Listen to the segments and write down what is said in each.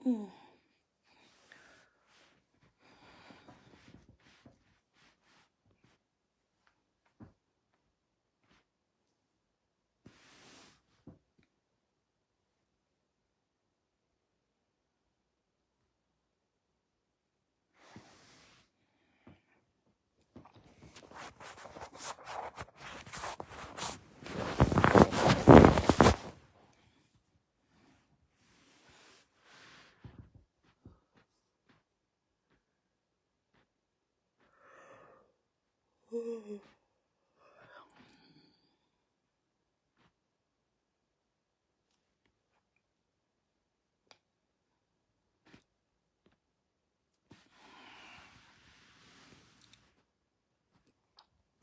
Mm.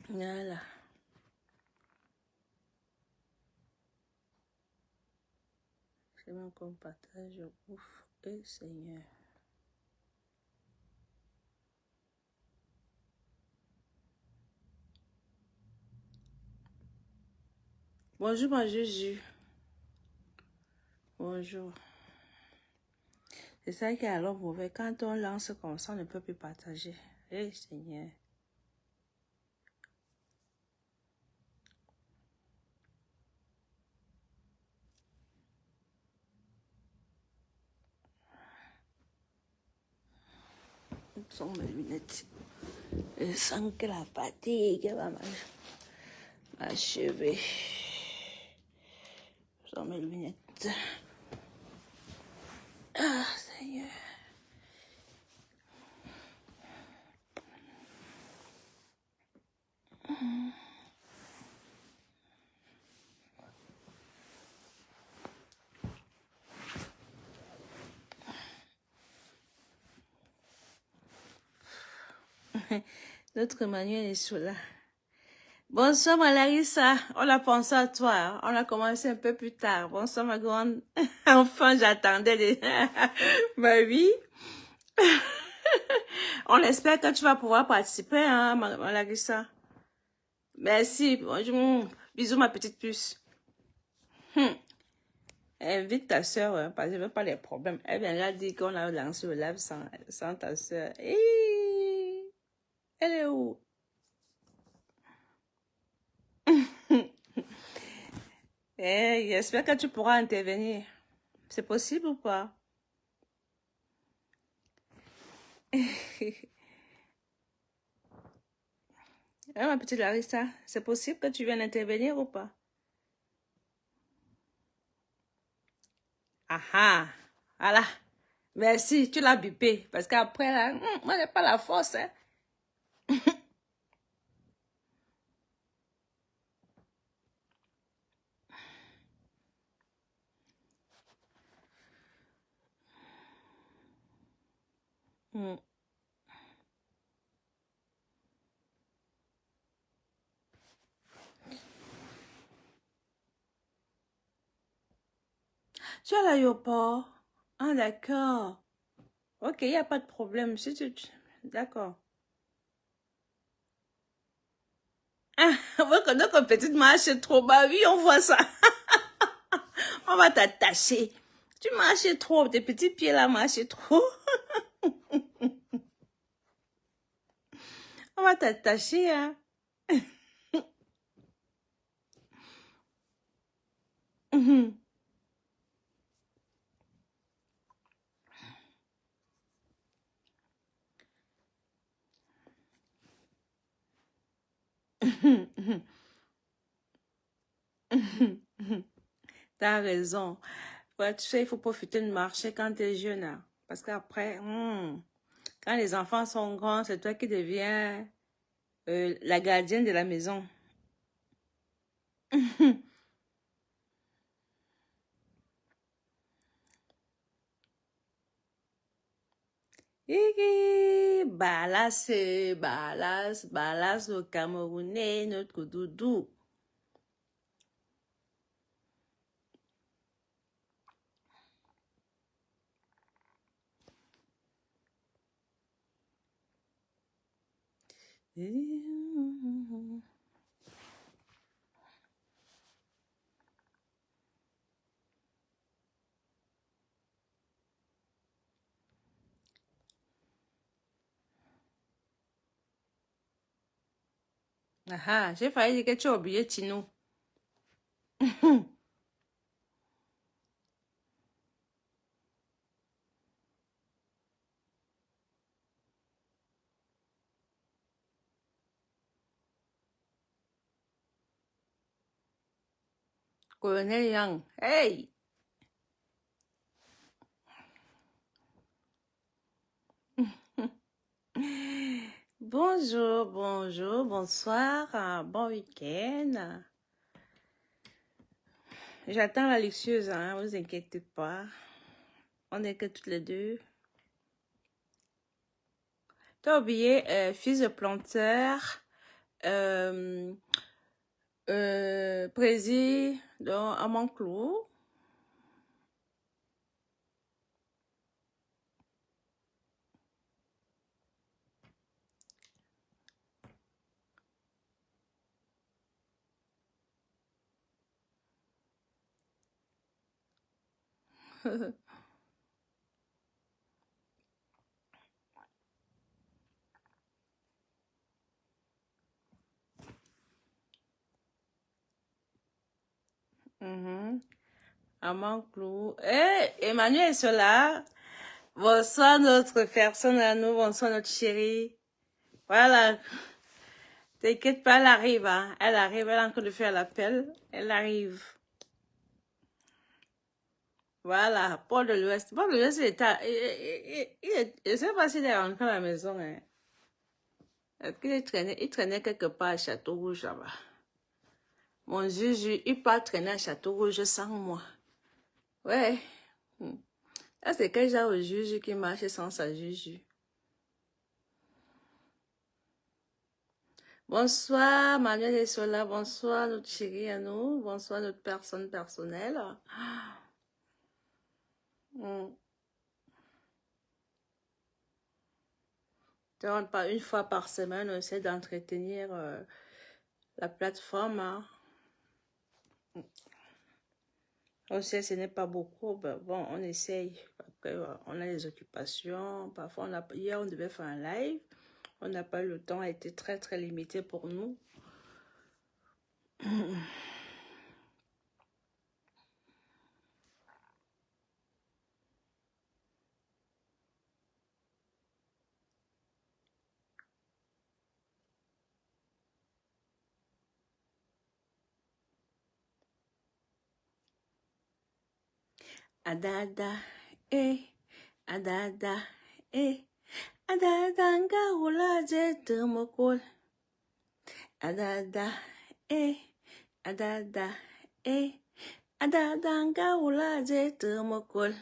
Voilà. C'est bon qu'on partage. Ouf. Et Seigneur. Bonjour, ma Jésus. Bonjour. C'est ça qui est alors mauvais. Quand on lance comme ça, on ne peut plus partager. Eh Seigneur. Où sont mes lunettes? Je sens que la fatigue va m'achever. Où sont mes lunettes? Ah, Seigneur. Notre Emmanuel est sous là. Bonsoir, ma Larissa. On a pensé à toi. Hein. On a commencé un peu plus tard. Bonsoir, ma grande. Enfin, j'attendais les... Ma vie. On espère que tu vas pouvoir participer, hein, ma Larissa. Merci. Bonjour. Bisous, ma petite puce. Invite ta soeur, hein, parce que je veux pas les problèmes. Elle viendra dire qu'on a lancé le live sans ta soeur. Elle est où? J'espère que tu pourras intervenir. C'est possible ou pas? Ma petite Larissa, c'est possible que tu viennes intervenir ou pas? Ah ah, voilà. Merci, tu l'as bipé. Parce qu'après, là, moi, j'ai pas la force. Hein. Mm. Tu es à l'aéroport? Ah, d'accord. Ok, il n'y a pas de problème. Si D'accord. Ah, notre petite marche trop bas. Oui, on voit ça. On va t'attacher. Tu marches trop. Tes petits pieds là marchent trop. On va t'attacher, hein. T'as raison. Ouais, tu sais, il faut profiter de marcher quand tu es jeune. Hein. Parce qu'après, quand les enfants sont grands, c'est toi qui deviens la gardienne de la maison. Balas au Camerounais, notre doudou. Ah, j'ai failli dire que tu as oublié Tino. Colonel Young. Hey! Bonjour, bonjour, bonsoir, bon week-end. J'attends la luxueuse, hein, vous inquiétez pas. On n'est que toutes les deux. T'as oublié fils de planteur, euh, président à Monclou. À Monclou. Emmanuel Sola. Bonsoir notre personne à nous, bonsoir notre chérie. Voilà. T'inquiète pas, elle arrive, hein. Elle arrive, elle est en train de faire l'appel. Elle arrive. Voilà, Paul de l'Ouest. Paul de l'Ouest, je ne sais pas s'il est rentré à la maison, hein. Est-ce il traînait quelque part à Château-Rouge, là-bas. Mon Juju, il part traîner à Château-Rouge sans moi. Ouais. Là, c'est quel genre de Juju qui marche sans sa Juju? Bonsoir, Manuel et Sola. Bonsoir, notre chérie à nous. Bonsoir, notre personne personnelle. Mm. Donc, pas une fois par semaine, on essaie d'entretenir la plateforme. Hein. On sait ce n'est pas beaucoup. Ben, bon, on essaye. Après, on a des occupations. Parfois, hier, on devait faire un live. On n'a pas eu le temps. A été très, très limité pour nous. Adada, adada, adada, nga hula je temokol. Adada, adada, adada, nga hula je temokol.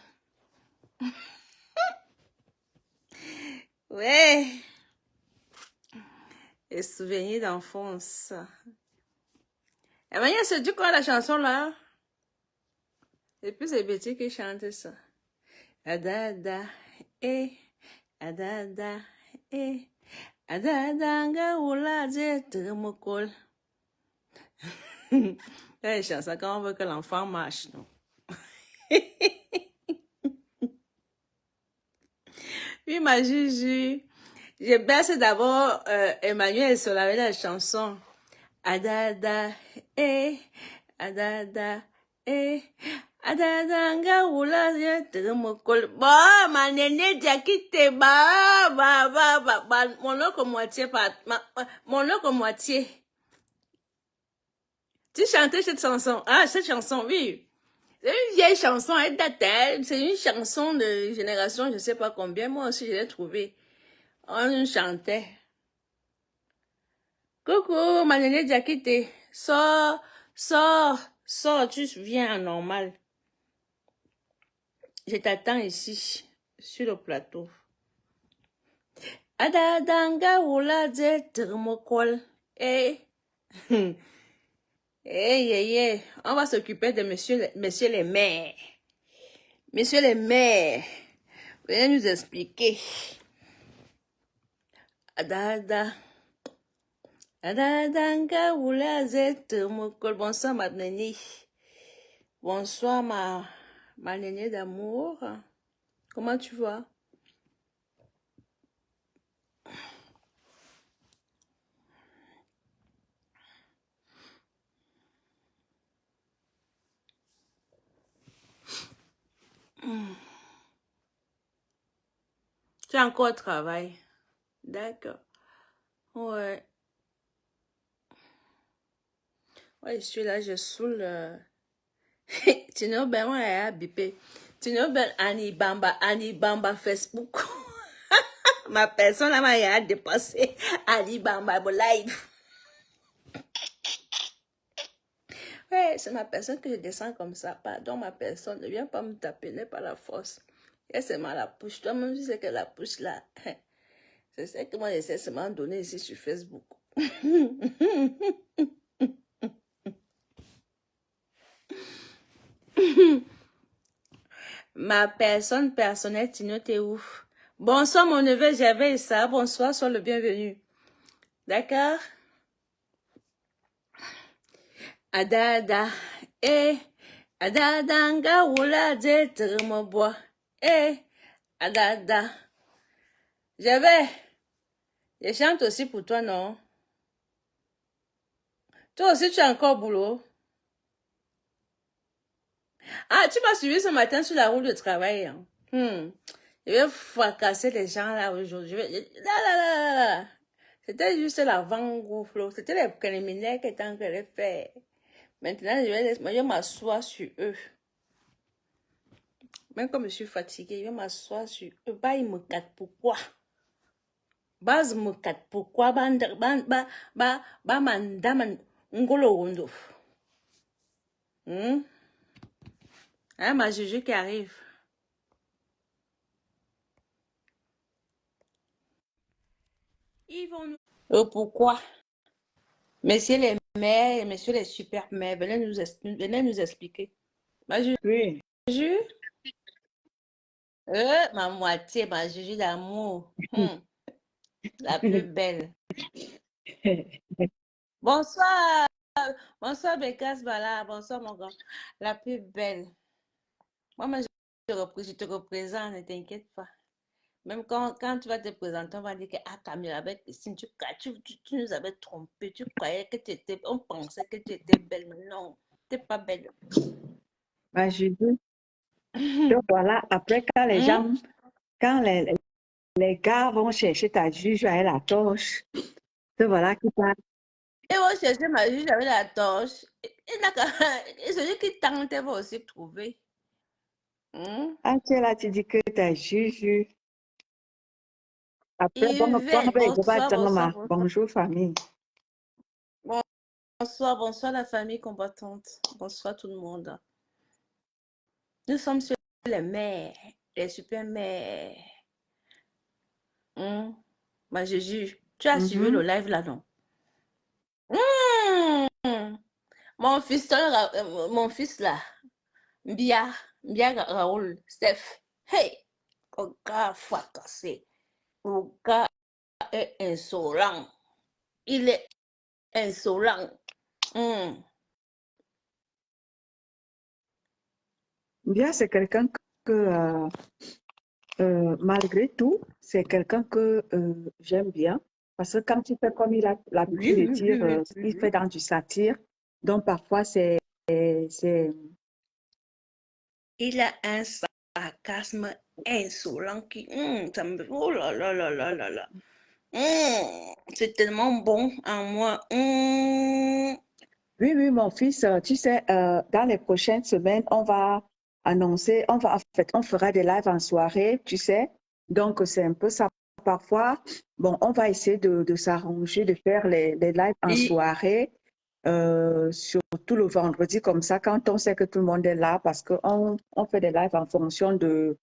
Ouais, les souvenirs d'enfance. Et maintenant, c'est du quoi la chanson là? Et puis c'est Betty qui chante ça. Adada, adada, adada, nga hula je temokol. C'est chanson quand on veut que l'enfant marche, non? Oui, ma Juju. Je baisse d'abord Emmanuel Sola avec la chanson. Adada, adada, adada, nga wula ye temokol. Bon, ma néné Diakité, mon oncle moitié, mon oncle moitié. Tu chantais cette chanson? Ah, cette chanson, oui. C'est une vieille chanson, elle date, c'est une chanson de génération, je ne sais pas combien, moi aussi je l'ai trouvée. On chantait. Coucou, ma néné Diakité, sors, tu viens en normal. Je t'attends ici, sur le plateau. Adadanga wula je thermocol. On va s'occuper de messieurs les maires. Messieurs les maires, veuillez nous expliquer. Adadanga wula je thermocol. Bonsoir ma néné. Bonsoir ma néné d'amour. Comment tu vas? Tu as encore travail. D'accord. Ouais. Ouais, je suis là, je saoule. Tino ben moi a bipé. Tino ben Anibamba Facebook. Ma personne là m'a dépassé Anibamba mon live. Ouais, c'est ma personne que je descends comme ça. Pardon, ma personne, ne viens pas me taper, n'est pas la force. Et c'est mal la pousse. Toi-même, tu sais que la pousse là. C'est ça que moi, j'essaie seulement de donner ici sur Facebook. Ma personne personnelle, Tino, t'es ouf. Bonsoir, mon neveu, j'avais ça. Bonsoir, sois le bienvenu. D'accord? Adada, adada, nga wula de mo bois. Adada. Je chante aussi pour toi, non? Toi aussi, tu as encore boulot. Ah, tu m'as suivi ce matin sur la route de travail. Hein. Je vais fracasser les gens là aujourd'hui. Là. C'était juste l'avant-goût. C'était les préliminaires qui étaient en train de faire. Maintenant, je m'assois sur eux. Même comme je suis fatiguée, je vais m'asseoir sur eux. Bah, ils me catent pourquoi? Baz me catent pourquoi? Mandaman ngolo wondo. Hein, ma Juju qui arrive. Ils vont nous... pourquoi? Messieurs les maires, messieurs les super maires, venez nous expliquer. Ma Juju. Oui. Ma moitié, ma Juju d'amour. La plus belle. Bonsoir. Bonsoir, Bécasse Bala. Bonsoir, mon grand. La plus belle. Moi, je te représente, ne t'inquiète pas. Même quand tu vas te présenter, on va dire que Camille, avec tu nous avais trompé. Tu croyais que tu étais, on pensait que tu étais belle, mais non, tu n'es pas belle. Bah, je dis, donc voilà, après, quand les gens, quand les gars vont chercher ta juge avec la torche, te voilà qui parle. Ils vont chercher ma juge avec la torche. Et celui qui tente va aussi trouver. Ah, tu es là, tu dis que ta juge. Après, Yvette, bonsoir. bonjour famille. Bonsoir la famille combattante. Bonsoir tout le monde. Nous sommes sur les mères, les super mères. Ma Jésus, tu as suivi le live là, non? Mon fils là, Mbia Raoul, Steph. Hey, le gars fracassé. Le gars est insolent. Il est insolent. Bien, c'est quelqu'un que, malgré tout, c'est quelqu'un que j'aime bien. Parce que quand tu fais comme il a l'habitude de dire, il fait dans du satire. Donc, parfois, il a un sarcasme insolent qui... ça me... Oh là là là là là là. C'est tellement bon en moi. Oui, mon fils, tu sais, dans les prochaines semaines, on va annoncer, en fait, on fera des lives en soirée, tu sais. Donc, c'est un peu ça. Parfois, bon, on va essayer de s'arranger, de faire les lives en soirée, surtout le vendredi, comme ça, quand on sait que tout le monde est là, parce qu'on fait des lives en fonction de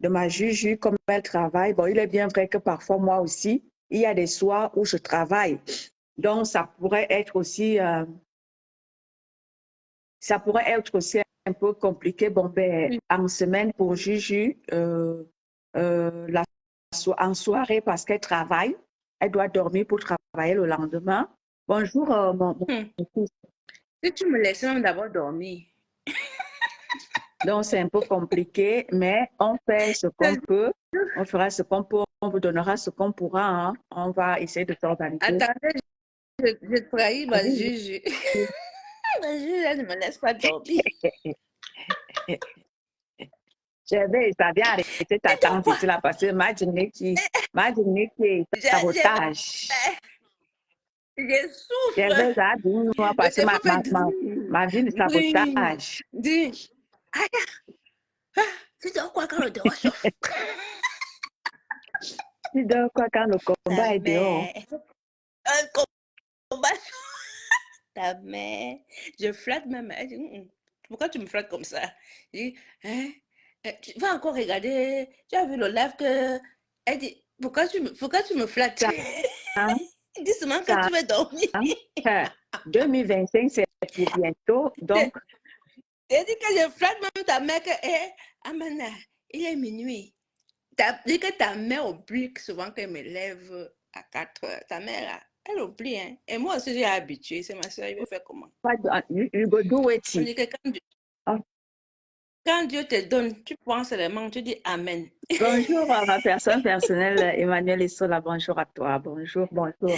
ma Juju, comme elle travaille. Bon, il est bien vrai que parfois, moi aussi, il y a des soirs où je travaille. Donc, ça pourrait être aussi un peu compliqué. Bon, ben, en semaine pour Juju, en soirée parce qu'elle travaille, elle doit dormir pour travailler le lendemain. Bonjour, mon fils. Si tu me laisses même d'abord dormir. Donc, c'est un peu compliqué, mais on fait ce qu'on peut. On fera ce qu'on peut. On vous donnera ce qu'on pourra. Hein. On va essayer de s'organiser. Attendez, je trahis ma Juju. Ma Juju, elle ne me laisse pas dormir. Ça vient arrêter ta Dis donc tante quoi? ici là parce que ma journée qui est J'ai sabotage. je Je souffre. vais à moi Le parce que téléphone fait ma vie de ding, sabotage. ding. Ah, ah, c'est donc quoi quand le dehors chauffe? Tu dors quoi quand le Ta combat est dehors? mère. Un combat. Ta mère. Je flatte ma mère. Elle dit, pourquoi tu me flattes comme ça? Je dis, hein? Tu vas encore regarder. Tu as vu le live que. Elle dit, pourquoi tu me flattes? Hein? Dis seulement que Ça, tu veux dormir. hein? 2025, c'est pour bientôt. Donc, Elle dit que je flatte même ta mère que, Amanda, il est minuit. Dit que ta mère oublie souvent qu'elle me lève à 4 heures. Ta mère, là, elle oublie, hein. Et moi aussi, j'ai habitué. C'est ma soeur, il veut faire comment? you go do On it. dit que Ah, quand Dieu te donne, tu prends seulement, tu dis Amen. bonjour à ma personne personnelle, Emmanuel Issola. Bonjour à toi. Bonjour, bonjour.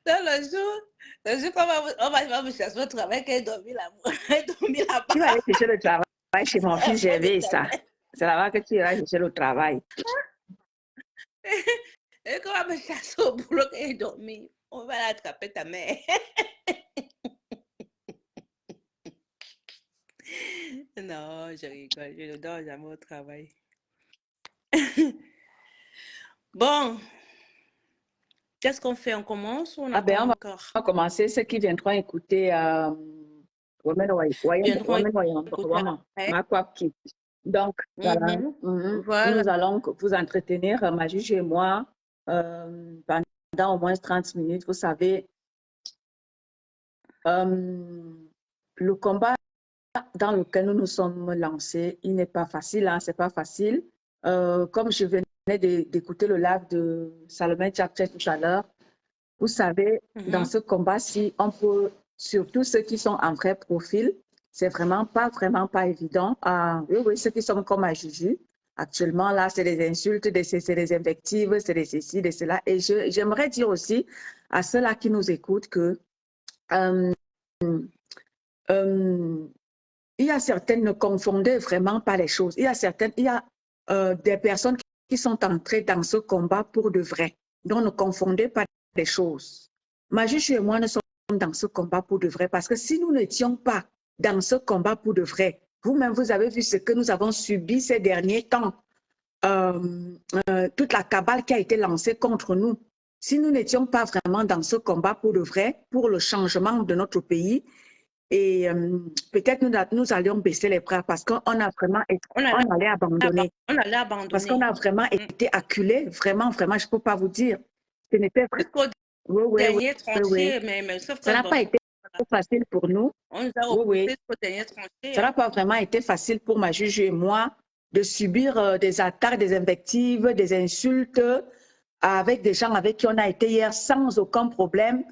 Dans le jour on va me chercher au travail, qu'elle dormi là-bas. Elle dormi Tu vas là-bas. aller chercher le travail chez mon fils Moi, de Gervais, ta ça. mère. C'est là-bas que tu iras chercher le travail. Et quand on va me chercher au boulot, qu'elle est dormie, on va l'attraper ta mère. Non, je rigole, je ne dors jamais au travail. Bon, qu'est-ce qu'on fait? On commence ou on Ah ben, attend encore? on va commencer. Ceux qui viendront écouter Viendront Women écouter après. ma quoi qui. Donc, voilà. Voilà. Nous allons vous entretenir, ma juge et moi, pendant au moins 30 minutes. Vous savez, le combat dans lequel nous nous sommes lancés, il n'est pas facile, hein, c'est pas facile. Comme je venais d'écouter le live de Salomé Tchakche tout à l'heure, vous savez, dans ce combat-ci, on peut, surtout ceux qui sont en vrai profil, c'est vraiment pas évident. Oui, ceux qui sont comme à Juju, actuellement, là, c'est des insultes, c'est des invectives, c'est des ceci, des cela. Et j'aimerais dire aussi à ceux-là qui nous écoutent que euh, euh, il y a certaines ne confondaient vraiment pas les choses. Il y a des personnes qui sont entrées dans ce combat pour de vrai. Donc, ne confondez pas les choses. Majuche et moi, nous sommes dans ce combat pour de vrai parce que si nous n'étions pas dans ce combat pour de vrai, vous-même, vous avez vu ce que nous avons subi ces derniers temps, toute la cabale qui a été lancée contre nous. Si nous n'étions pas vraiment dans ce combat pour de vrai, pour le changement de notre pays, et peut-être nous allions baisser les bras parce qu'on a vraiment, On allait abandonner. allait Parce qu'on abandonner. a vraiment été acculés, vraiment, vraiment, je ne peux pas vous dire. Ce n'était Jusqu'au dernier tranché, mais sauf ça que n'a bon, pas été facile pour nous. on nous a Oui, repoussé oui. jusqu'au dernier tranché. Ça n'a pas vraiment été facile pour ma juge et moi de subir des attaques, des invectives, des insultes avec des gens avec qui on a été hier sans aucun problème.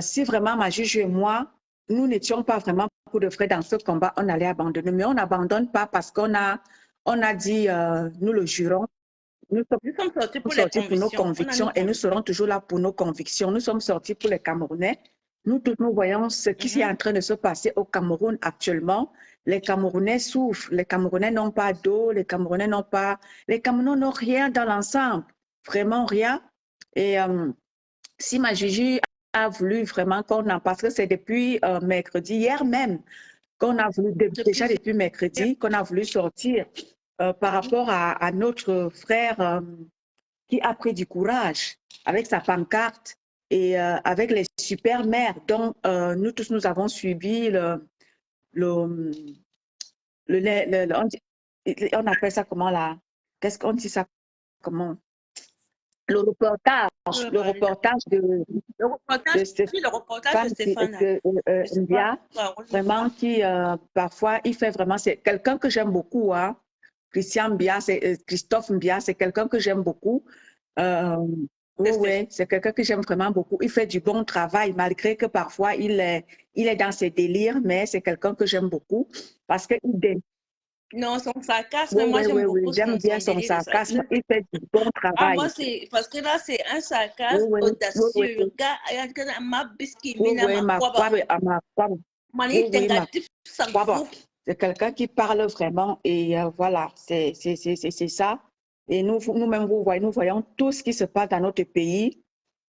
Si vraiment ma juge et moi, nous n'étions pas vraiment pour de vrai dans ce combat, on allait abandonner. Mais on n'abandonne pas parce qu'on a dit, nous le jurons, nous Nous sommes sortis pour sommes les sortis pour nos convictions. On a nos convictions et nous convictions. serons toujours là pour nos convictions. Nous sommes sortis pour les Camerounais. Nous tous, nous voyons ce qui est en train de se passer au Cameroun actuellement. Les Camerounais souffrent. Les Camerounais n'ont pas d'eau. Les Camerounais n'ont rien dans l'ensemble. Vraiment rien. Et si ma Juju a voulu vraiment qu'on en, parce que c'est depuis mercredi, hier même, qu'on a voulu, déjà depuis mercredi, qu'on a voulu sortir par rapport à notre frère qui a pris du courage avec sa pancarte et avec les super mères dont nous tous nous avons suivi on appelle ça comment là? Qu'est-ce qu'on dit ça comment? Le reportage de Le reportage, oui, le reportage de Stéphane. Mbia, vraiment qui parfois il fait vraiment, c'est quelqu'un que j'aime beaucoup, hein. Christian Mbia, Christophe Mbia, c'est quelqu'un que j'aime beaucoup. Oui, c'est quelqu'un que j'aime vraiment beaucoup. Il fait du bon travail malgré que parfois il est dans ses délires, mais c'est quelqu'un que j'aime beaucoup parce que non, son sarcasme, moi j'aime beaucoup j'aime bien son sarcasme. Il fait du bon travail. Moi, c'est parce que là, c'est un sarcasme audacieux. Le gars, il y a ma biscuit, ma C'est quelqu'un qui parle vraiment et voilà, c'est ça. Et nous-mêmes, vous voyez, nous voyons tout ce qui se passe dans notre pays.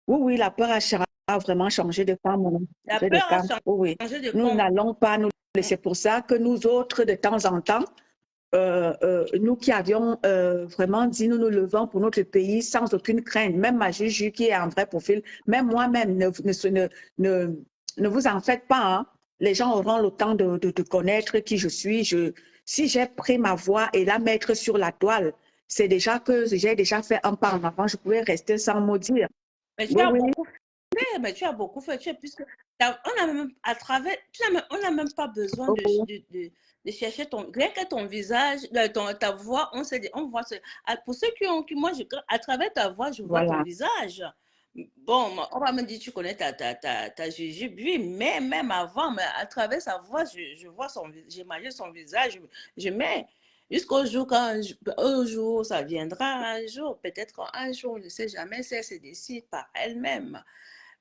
Oui, oui, la peur a vraiment changé de camp, mon ami. La Changé de peur a camp. Oui, oui. changé de Nous camp. n'allons pas nous laisser pour ça que nous autres, de temps en temps, nous qui avions vraiment dit nous nous levons pour notre pays sans aucune crainte, même ma Juju qui est un vrai profil, même moi-même, ne, ne vous en faites pas. Hein. Les gens auront le temps de connaître qui je suis. Si j'ai pris ma voix et la mettre sur la toile, c'est déjà que j'ai déjà fait un pas en avant. Je pouvais rester sans mot dire. Mais tu Oui, as oui. beaucoup fait, mais tu as beaucoup fait, puisque on a même, à travers, on n'a même pas besoin de chercher rien que ton visage, ta voix, on voit, pour ceux moi, à travers ta voix, je vois ton Voilà. visage. Bon, on va me dire, tu connais ta jujube, oui, mais même avant, mais à travers sa voix, je vois j'imagine son visage, je mets. Jusqu'au jour un jour, ça viendra un jour, peut-être qu'un jour, on ne sait jamais si elle se décide par elle-même.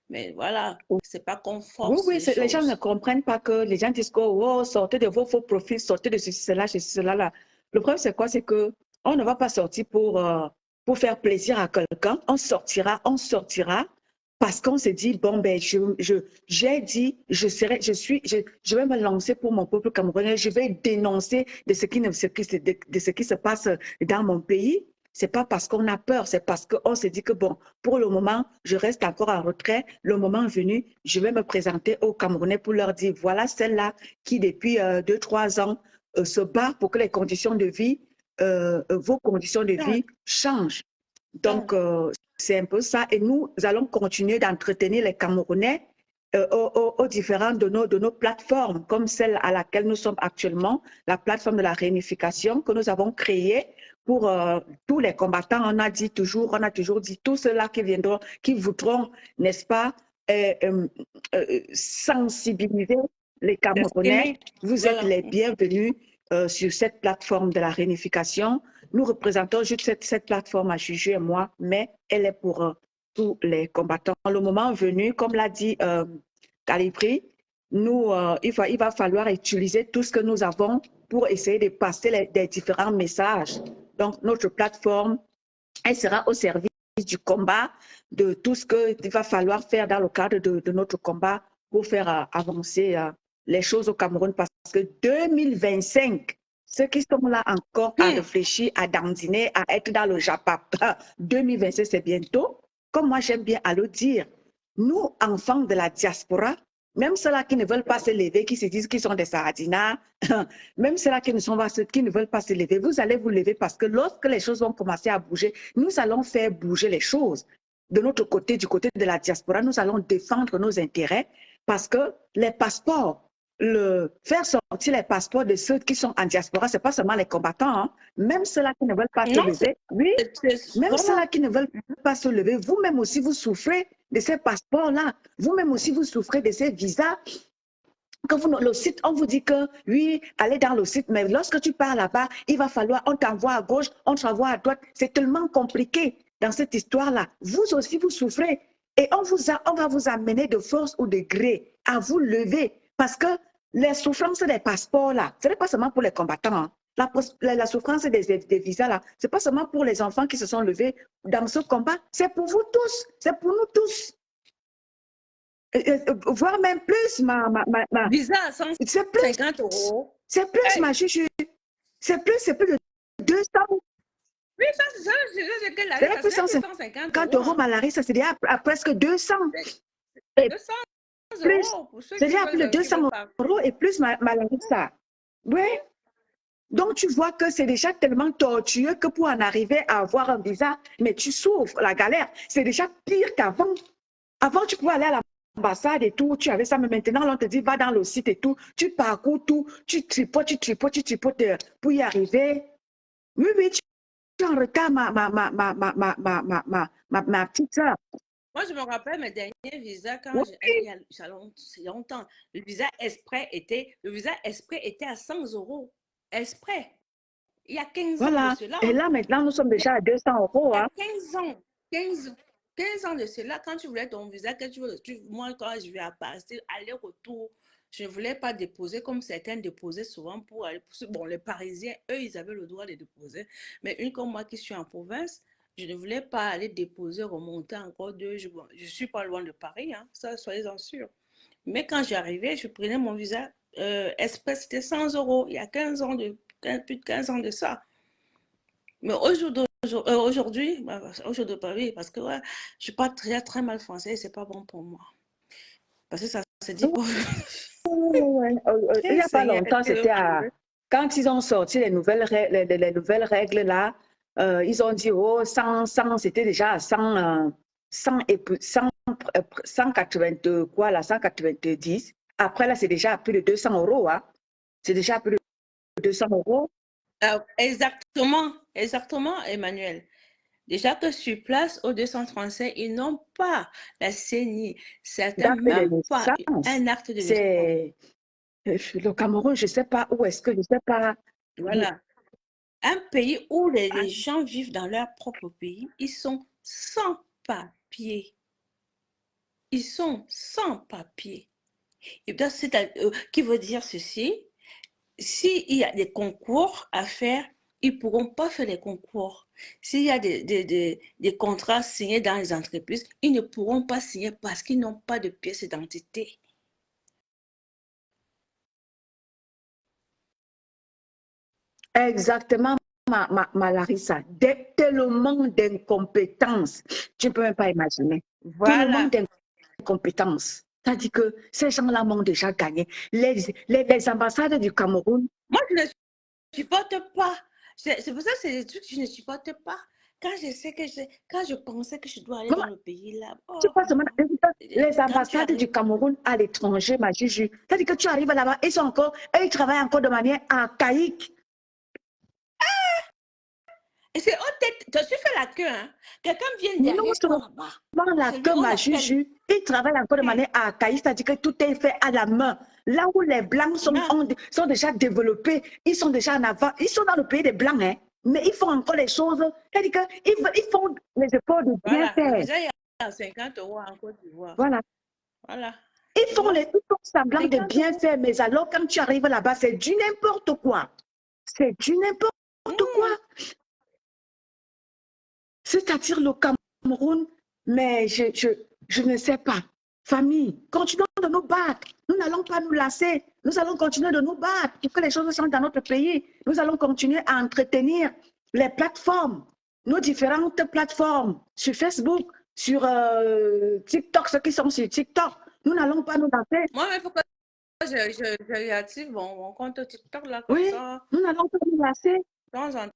Mais voilà, c'est pas qu'on Oui, force oui, les les gens ne choses. comprennent pas que les gens disent que oh, sortez de vos faux profils, sortez de ceci, cela, là. Le problème, c'est quoi? C'est que on ne va pas sortir pour faire plaisir à quelqu'un. On sortira parce qu'on se dit, bon, ben, j'ai dit, je vais me lancer pour mon peuple camerounais, je vais dénoncer de ce qui se passe dans mon pays. C'est pas parce qu'on a peur, c'est parce qu'on se dit que bon, pour le moment, je reste encore en retrait. Le moment venu, je vais me présenter aux Camerounais pour leur dire, voilà celle-là qui depuis 2, 3 ans se bat pour que les conditions de vie, vos conditions de vie changent. Donc, c'est un peu ça. Et nous allons continuer d'entretenir les Camerounais aux différents de nos plateformes, comme celle à laquelle nous sommes actuellement, la plateforme de la réunification que nous avons créée pour tous les combattants. On a toujours dit tous ceux-là qui viendront, qui voudront, n'est-ce pas, sensibiliser les Camerounais. Vous êtes Voilà. les bienvenus sur cette plateforme de la réunification. Nous représentons juste cette plateforme à Juju et moi, mais elle est pour tous les combattants. Le moment venu, comme l'a dit Calibri, il va falloir utiliser tout ce que nous avons pour essayer de passer des différents messages. Donc, notre plateforme, elle sera au service du combat, de tout ce qu'il va falloir faire dans le cadre de notre combat pour faire avancer les choses au Cameroun. Parce que 2025, ceux qui sont là encore à réfléchir, à dandiner, à être dans le Japap, 2025, c'est bientôt. Comme moi, j'aime bien à le dire, nous, enfants de la diaspora, même ceux-là qui ne veulent pas se lever, qui se disent qu'ils sont des Saradinats, même ceux-là qui ne veulent pas se lever, vous allez vous lever parce que lorsque les choses vont commencer à bouger, nous allons faire bouger les choses. De notre côté, du côté de la diaspora, nous allons défendre nos intérêts parce que les passeports, faire sortir les passeports de ceux qui sont en diaspora, ce n'est pas seulement les combattants, hein. Même ceux-là qui ne veulent pas se lever, oui, même ceux-là qui ne veulent pas se lever, vous-même aussi, vous souffrez de ces passeports-là. Vous-même aussi, vous souffrez de ces visas. Quand le site, on vous dit que oui, allez dans le site, mais lorsque tu pars là-bas, il va falloir, on t'envoie à gauche, on t'envoie à droite. C'est tellement compliqué dans cette histoire-là. Vous aussi, vous souffrez. Et on va vous amener de force ou de gré à vous lever. Parce que les souffrances des passeports-là, ce n'est pas seulement pour les combattants. Hein. La souffrance des visas, là, ce n'est pas seulement pour les enfants qui se sont levés dans ce combat, c'est pour vous tous, c'est pour nous tous. Voire même plus, Visa à 150 euros. C'est plus, ma chuchu. C'est plus de 200. Oui, ça, c'est que la c'est plus 150 euros, ma Larissa, c'est déjà à presque 200. 200 euros pour ceux c'est déjà plus de 200 euros et plus, ma Larissa. Oui. Donc, tu vois que c'est déjà tellement tortueux que pour en arriver à avoir un visa, mais tu souffres, la galère. C'est déjà pire qu'avant. Avant, tu pouvais aller à l'ambassade et tout, tu avais ça, mais maintenant, on te dit, va dans le site et tout, tu parcours tout, tu tripotes pour y arriver. Oui, oui, tu es en retard, ma petite soeur. Moi, je me rappelle mes derniers visas quand il y a longtemps. Le visa exprès était à 100 euros. Exprès. Il y a 15 ans de cela. Et là, maintenant, nous sommes déjà à 200 euros. Il y a 15 ans. 15 ans de cela, quand tu voulais ton visa, moi, quand je vais à Paris, aller-retour, Je ne voulais pas déposer comme certains déposaient souvent pour aller. Bon, les Parisiens, eux, ils avaient le droit de déposer. Mais une comme moi qui suis en province, je ne voulais pas aller déposer, remonter encore 2 jours. Bon, je ne suis pas loin de Paris, hein, ça, soyez-en sûrs. Mais quand j'arrivais, je prenais mon visa express, c'était 100 euros. Il y a 15 ans plus de 15 ans de ça. Mais aujourd'hui, oui, parce que ouais, je parle très, très mal français et c'est pas bon pour moi. Parce que ça se dit pas. Il n'y a pas Seigneur, longtemps, c'était quand ils ont sorti les nouvelles règles, les nouvelles règles là, ils ont dit, oh, 100, c'était déjà à 180, quoi, là, 190. Après, là, c'est déjà à plus de 200 euros. Hein. C'est déjà à plus de 200 euros. Exactement, Emmanuel. Déjà que sur place, au 235, ils n'ont pas la CENI. Certains Date de même pas naissance. un acte de naissance. C'est le Cameroun, je ne sais pas où est-ce que, je ne sais pas. Voilà. Un pays où les gens vivent dans leur propre pays, ils sont sans papier. Ils sont sans papier. Et bien, qui veut dire ceci? S'il y a des concours à faire, ils ne pourront pas faire les concours. S'il y a des contrats signés dans les entreprises, ils ne pourront pas signer parce qu'ils n'ont pas de pièce d'identité. Exactement, ma Larissa. Tellement d'incompétence. Tu ne peux même pas imaginer. Tellement Voilà. d'incompétence. C'est-à-dire que ces gens-là m'ont déjà gagné. Les ambassades du Cameroun. Moi, je ne supporte pas. C'est pour ça que c'est des trucs que je ne supporte pas. Quand je pensais que je dois aller dans le pays là, Les ambassades du Cameroun à l'étranger, ma Juju. C'est-à-dire que tu arrives là-bas, ils travaillent encore de manière archaïque. Et c'est tu fais la queue, hein. Quelqu'un vient derrière toi là-bas. La queue, ma Juju, ils travaillent encore de manière archaïque, c'est-à-dire que tout est fait à la main. Là où les Blancs sont déjà développés, ils sont déjà en avant, ils sont dans le pays des Blancs, hein, mais ils font encore les choses, c'est-à-dire qu'ils font les efforts de bien faire. Déjà, il y a 50 euros en Côte d'Ivoire. Voilà. Ils font semblant de bien faire, mais alors quand tu arrives là-bas, c'est du n'importe quoi. C'est du n'importe quoi. C'est-à-dire le Cameroun, mais je ne sais pas. Famille, continuons de nous battre. Nous n'allons pas nous lasser. Nous allons continuer de nous battre pour que les choses changent dans notre pays. Nous allons continuer à entretenir les plateformes, nos différentes plateformes sur Facebook, sur TikTok, ceux qui sont sur TikTok. Nous n'allons pas nous lasser. Moi, il faut que je réactive mon compte TikTok là, comme ça. Nous n'allons pas nous lasser. On va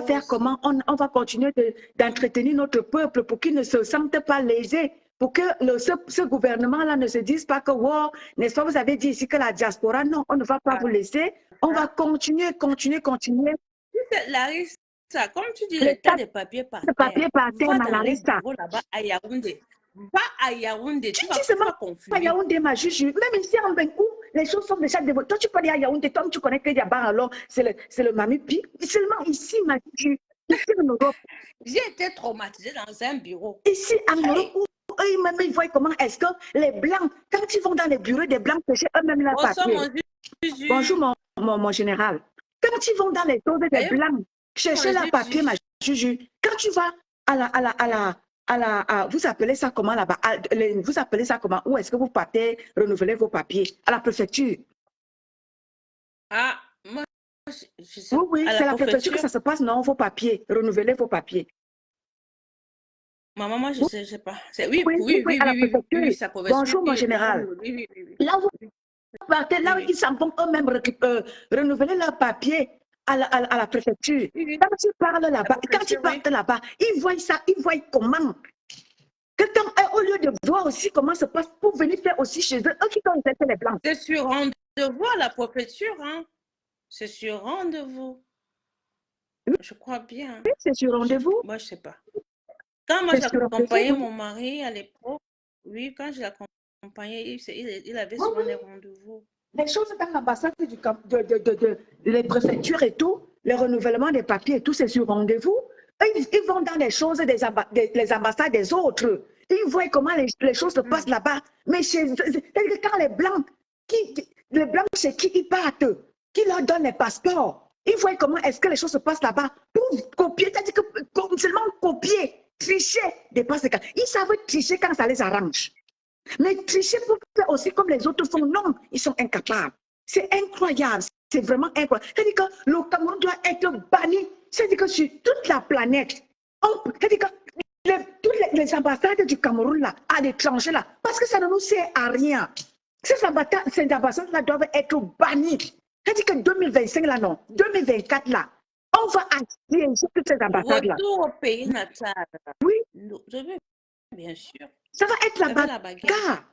faire comment? On va continuer d'entretenir notre peuple pour qu'il ne se sente pas lésé, pour que ce gouvernement-là ne se dise pas que, wow, n'est-ce pas, vous avez dit ici que la diaspora, non, on ne va pas vous laisser. On va continuer. Larissa, comme tu dis, l'état des papiers par terre. Va dans les bureaux là-bas à Yaoundé. Va à Yaoundé, tu vas confirmer. À Yaoundé, ma Juju, même ici en Benkou, les choses sont déjà développées. Toi, tu peux aller à Yaoundé, toi, tu connais que Diabar, alors c'est le Mamipi. Seulement ici, ma Juju, ici en Europe. J'ai été traumatisée dans un bureau. Ici en Europe, où eux-mêmes, ils voient comment est-ce que les Blancs, quand ils vont dans les bureaux des Blancs, chercher eux-mêmes leur papier. Bonjour, mon général. Quand ils vont dans les choses des Blancs, chercher leur papier, ma Juju, quand tu vas vous appelez ça comment là-bas? Vous appelez ça comment? Où est-ce que vous partez renouveler vos papiers? À la préfecture? Moi, je sais. Oui, c'est la préfecture que ça se passe, non, vos papiers, renouveler vos papiers. Maman, moi, je ne sais pas. Oui, à la préfecture. Ça Bonjour, mon général. Là, vous partez, là où ils s'en vont eux-mêmes renouveler leurs papiers à la préfecture. Quand tu parles là-bas, quand tu partes là-bas, ils voient ça, ils voient comment. Au lieu de voir aussi comment ça se passe, pour venir faire aussi chez eux qui ont fait les Blancs. C'est sur rendez-vous à la préfecture, hein. C'est sur rendez-vous. Je crois bien. Oui, c'est sur rendez-vous. Moi, je ne sais pas. Quand moi, j'accompagnais mon mari à l'époque, oui, quand je l'accompagnais, il avait souvent des rendez-vous. Les choses dans l'ambassade les préfectures et tout, le renouvellement des papiers et tout, c'est sur rendez-vous. Ils vont dans les choses des ambassades des autres. Ils voient comment les choses se passent là-bas. Mais quand les Blancs, les Blancs, c'est qui ils partent, qui leur donne les passeports. Ils voient comment est-ce que les choses se passent là-bas pour copier, c'est-à-dire que seulement copier, tricher des passes de cas. Ils savent tricher quand ça les arrange. Mais tricher pour faire aussi comme les autres font, non, ils sont incapables. C'est incroyable, c'est vraiment incroyable. C'est-à-dire que le Cameroun doit être banni. C'est-à-dire que sur toute la planète, c'est-à-dire que toutes les ambassades du Cameroun là, à l'étranger là, parce que ça ne nous sert à rien. Ces ambassades là doivent être bannies. C'est-à-dire que 2025 là, non, 2024 là, on va assiéger toutes ces ambassades là. Retour au pays natal. Oui. Je veux, bien sûr. Ça va être la bagarre. bagarre.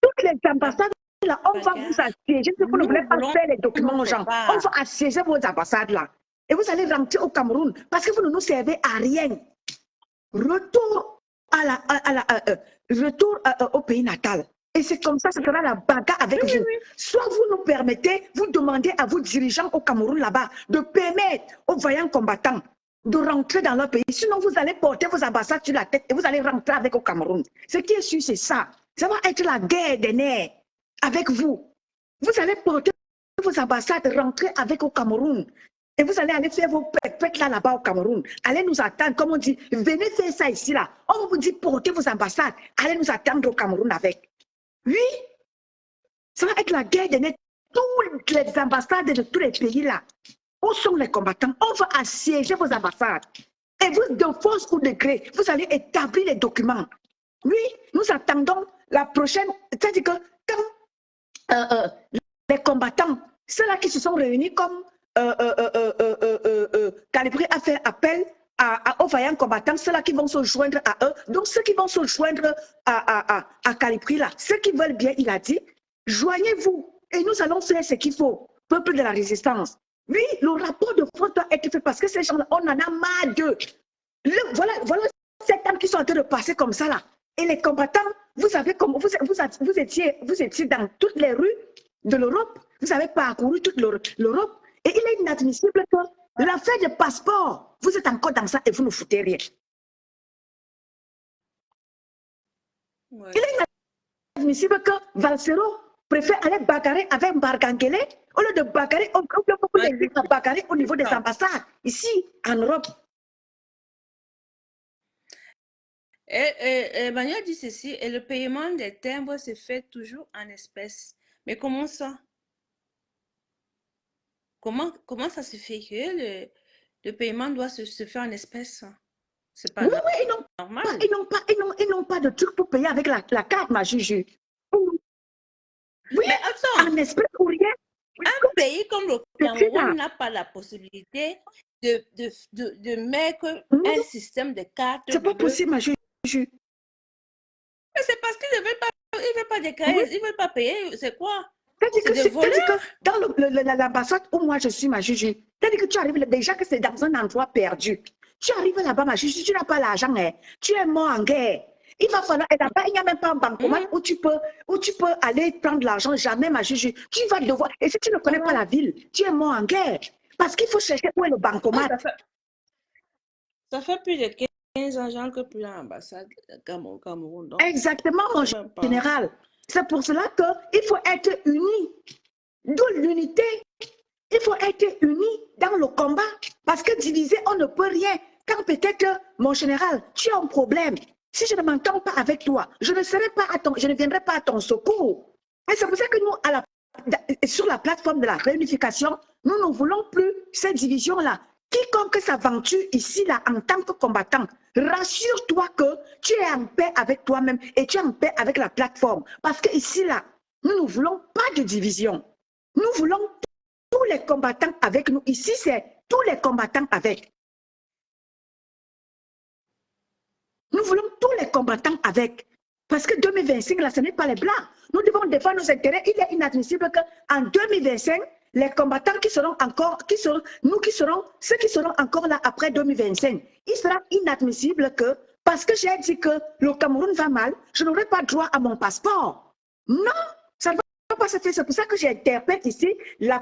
Toutes les ambassades là, on va vous assiéger. Si vous ne voulez pas faire les documents aux gens, on va assiéger vos ambassades là. Et vous allez rentrer au Cameroun parce que vous ne nous servez à rien. Retour au pays natal. Et c'est comme ça, ce sera la bagarre avec vous. Oui. Soit vous nous permettez, vous demandez à vos dirigeants au Cameroun là-bas de permettre aux vaillants combattants de rentrer dans leur pays. Sinon, vous allez porter vos ambassades sur la tête et vous allez rentrer avec au Cameroun. Ce qui est sûr, c'est ça. Ça va être la guerre des nerfs avec vous. Vous allez porter vos ambassades, rentrer avec au Cameroun. Et vous allez aller faire vos fêtes là-bas au Cameroun. Allez nous attendre, comme on dit, venez faire ça ici là. On vous dit portez vos ambassades. Allez nous attendre au Cameroun avec. Oui, ça va être la guerre des nerfs. Toutes les ambassades de tous les pays là. Où sont les combattants? On va assiéger vos ambassades. Et vous, de force ou de gré, vous allez établir les documents. Oui, nous attendons la prochaine. C'est-à-dire que quand les combattants, ceux-là qui se sont réunis comme Calibré a fait appel aux vaillants combattants, ceux-là qui vont se joindre à eux. Donc, ceux qui vont se joindre à Calibré, là, ceux qui veulent bien, il a dit, joignez-vous et nous allons faire ce qu'il faut, peuple de la résistance. Oui, le rapport de force doit être fait parce que ces gens-là, on en a marre d'eux. Voilà 7 ans qui sont en train de passer comme ça, là. Et les combattants, vous savez comment vous étiez dans toutes les rues de l'Europe, vous avez parcouru toute l'Europe. Et il est inadmissible que l'affaire de passeport, vous êtes encore dans ça et vous ne foutez rien. Ouais. Il est inadmissible que Valsero préfère aller bagarrer avec Barganguele au lieu de bagarrer, au niveau des ambassades, ici, en Europe. Et Emmanuel dit ceci, et le paiement des timbres se fait toujours en espèces. Mais comment ça? Comment ça se fait que le paiement doit se faire en espèces? C'est pas normal. Ils n'ont pas de truc pour payer avec la carte, ma juju. Oui, mais attends, en espèces ou rien. Un pays comme le Cameroun n'a pas la possibilité de mettre un système de cartes. C'est pas possible, ma juju. Mais c'est parce qu'ils ne veulent pas déclarer, ils ne veulent pas payer. C'est quoi? C'est des voleurs. Que dans l'ambassade où moi je suis, ma juju, c'est-à-dire que tu arrives déjà que c'est dans un endroit perdu. Tu arrives là-bas, ma juju, tu n'as pas l'argent, hein. Tu es mort en guerre. Il va falloir, et là-bas, il n'y a même pas un bancomat où tu peux aller prendre l'argent. Jamais, ma juju. Tu vas devoir, et si tu ne connais pas la ville, tu es mort en guerre. Parce qu'il faut chercher où est le bancomat. Ça fait plus de 15 ans que plus l'ambassade Cameroun. Donc, exactement, mon général. C'est pour cela qu'il faut être unis. D'où l'unité. Il faut être unis dans le combat. Parce que divisé, on ne peut rien. Quand peut-être, mon général, tu as un problème. Si je ne m'entends pas avec toi, je ne viendrai pas à ton secours. Et c'est pour ça que nous, sur la plateforme de la réunification, nous ne voulons plus cette division-là. Quiconque s'aventure ici, là, en tant que combattant, rassure-toi que tu es en paix avec toi-même et tu es en paix avec la plateforme. Parce que ici, là, nous ne voulons pas de division. Nous voulons tous les combattants avec nous. Ici, c'est tous les combattants avec. Nous voulons tous les combattants avec. Parce que 2025, là, ce n'est pas les Blancs. Nous devons défendre nos intérêts. Il est inadmissible qu'en 2025, les combattants ceux qui seront encore là après 2025, il sera inadmissible que, parce que j'ai dit que le Cameroun va mal, je n'aurai pas droit à mon passeport. Non, ça ne va pas se faire. C'est pour ça que j'interprète ici les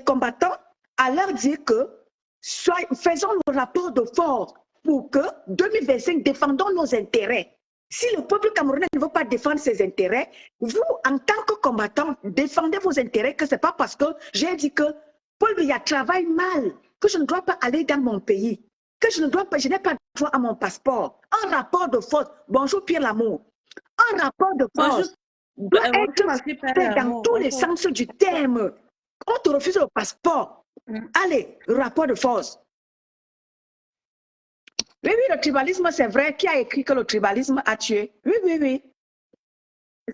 combattants à leur dire que faisons le rapport de force pour que 2025, défendons nos intérêts. Si le peuple camerounais ne veut pas défendre ses intérêts, vous, en tant que combattant, défendez vos intérêts, que ce n'est pas parce que j'ai dit que Paul Biya travaille mal, que je ne dois pas aller dans mon pays, que je n'ai pas droit à mon passeport. Un rapport de force, bonjour Pierre Lamour, un rapport de Bonjour, force doit être bonjour, Pierre fait dans Lamour, tous les bonjour. sens du terme. On te refuse le passeport. Allez, rapport de force. Oui, oui, le tribalisme, c'est vrai. Qui a écrit que le tribalisme a tué? Oui, oui, oui.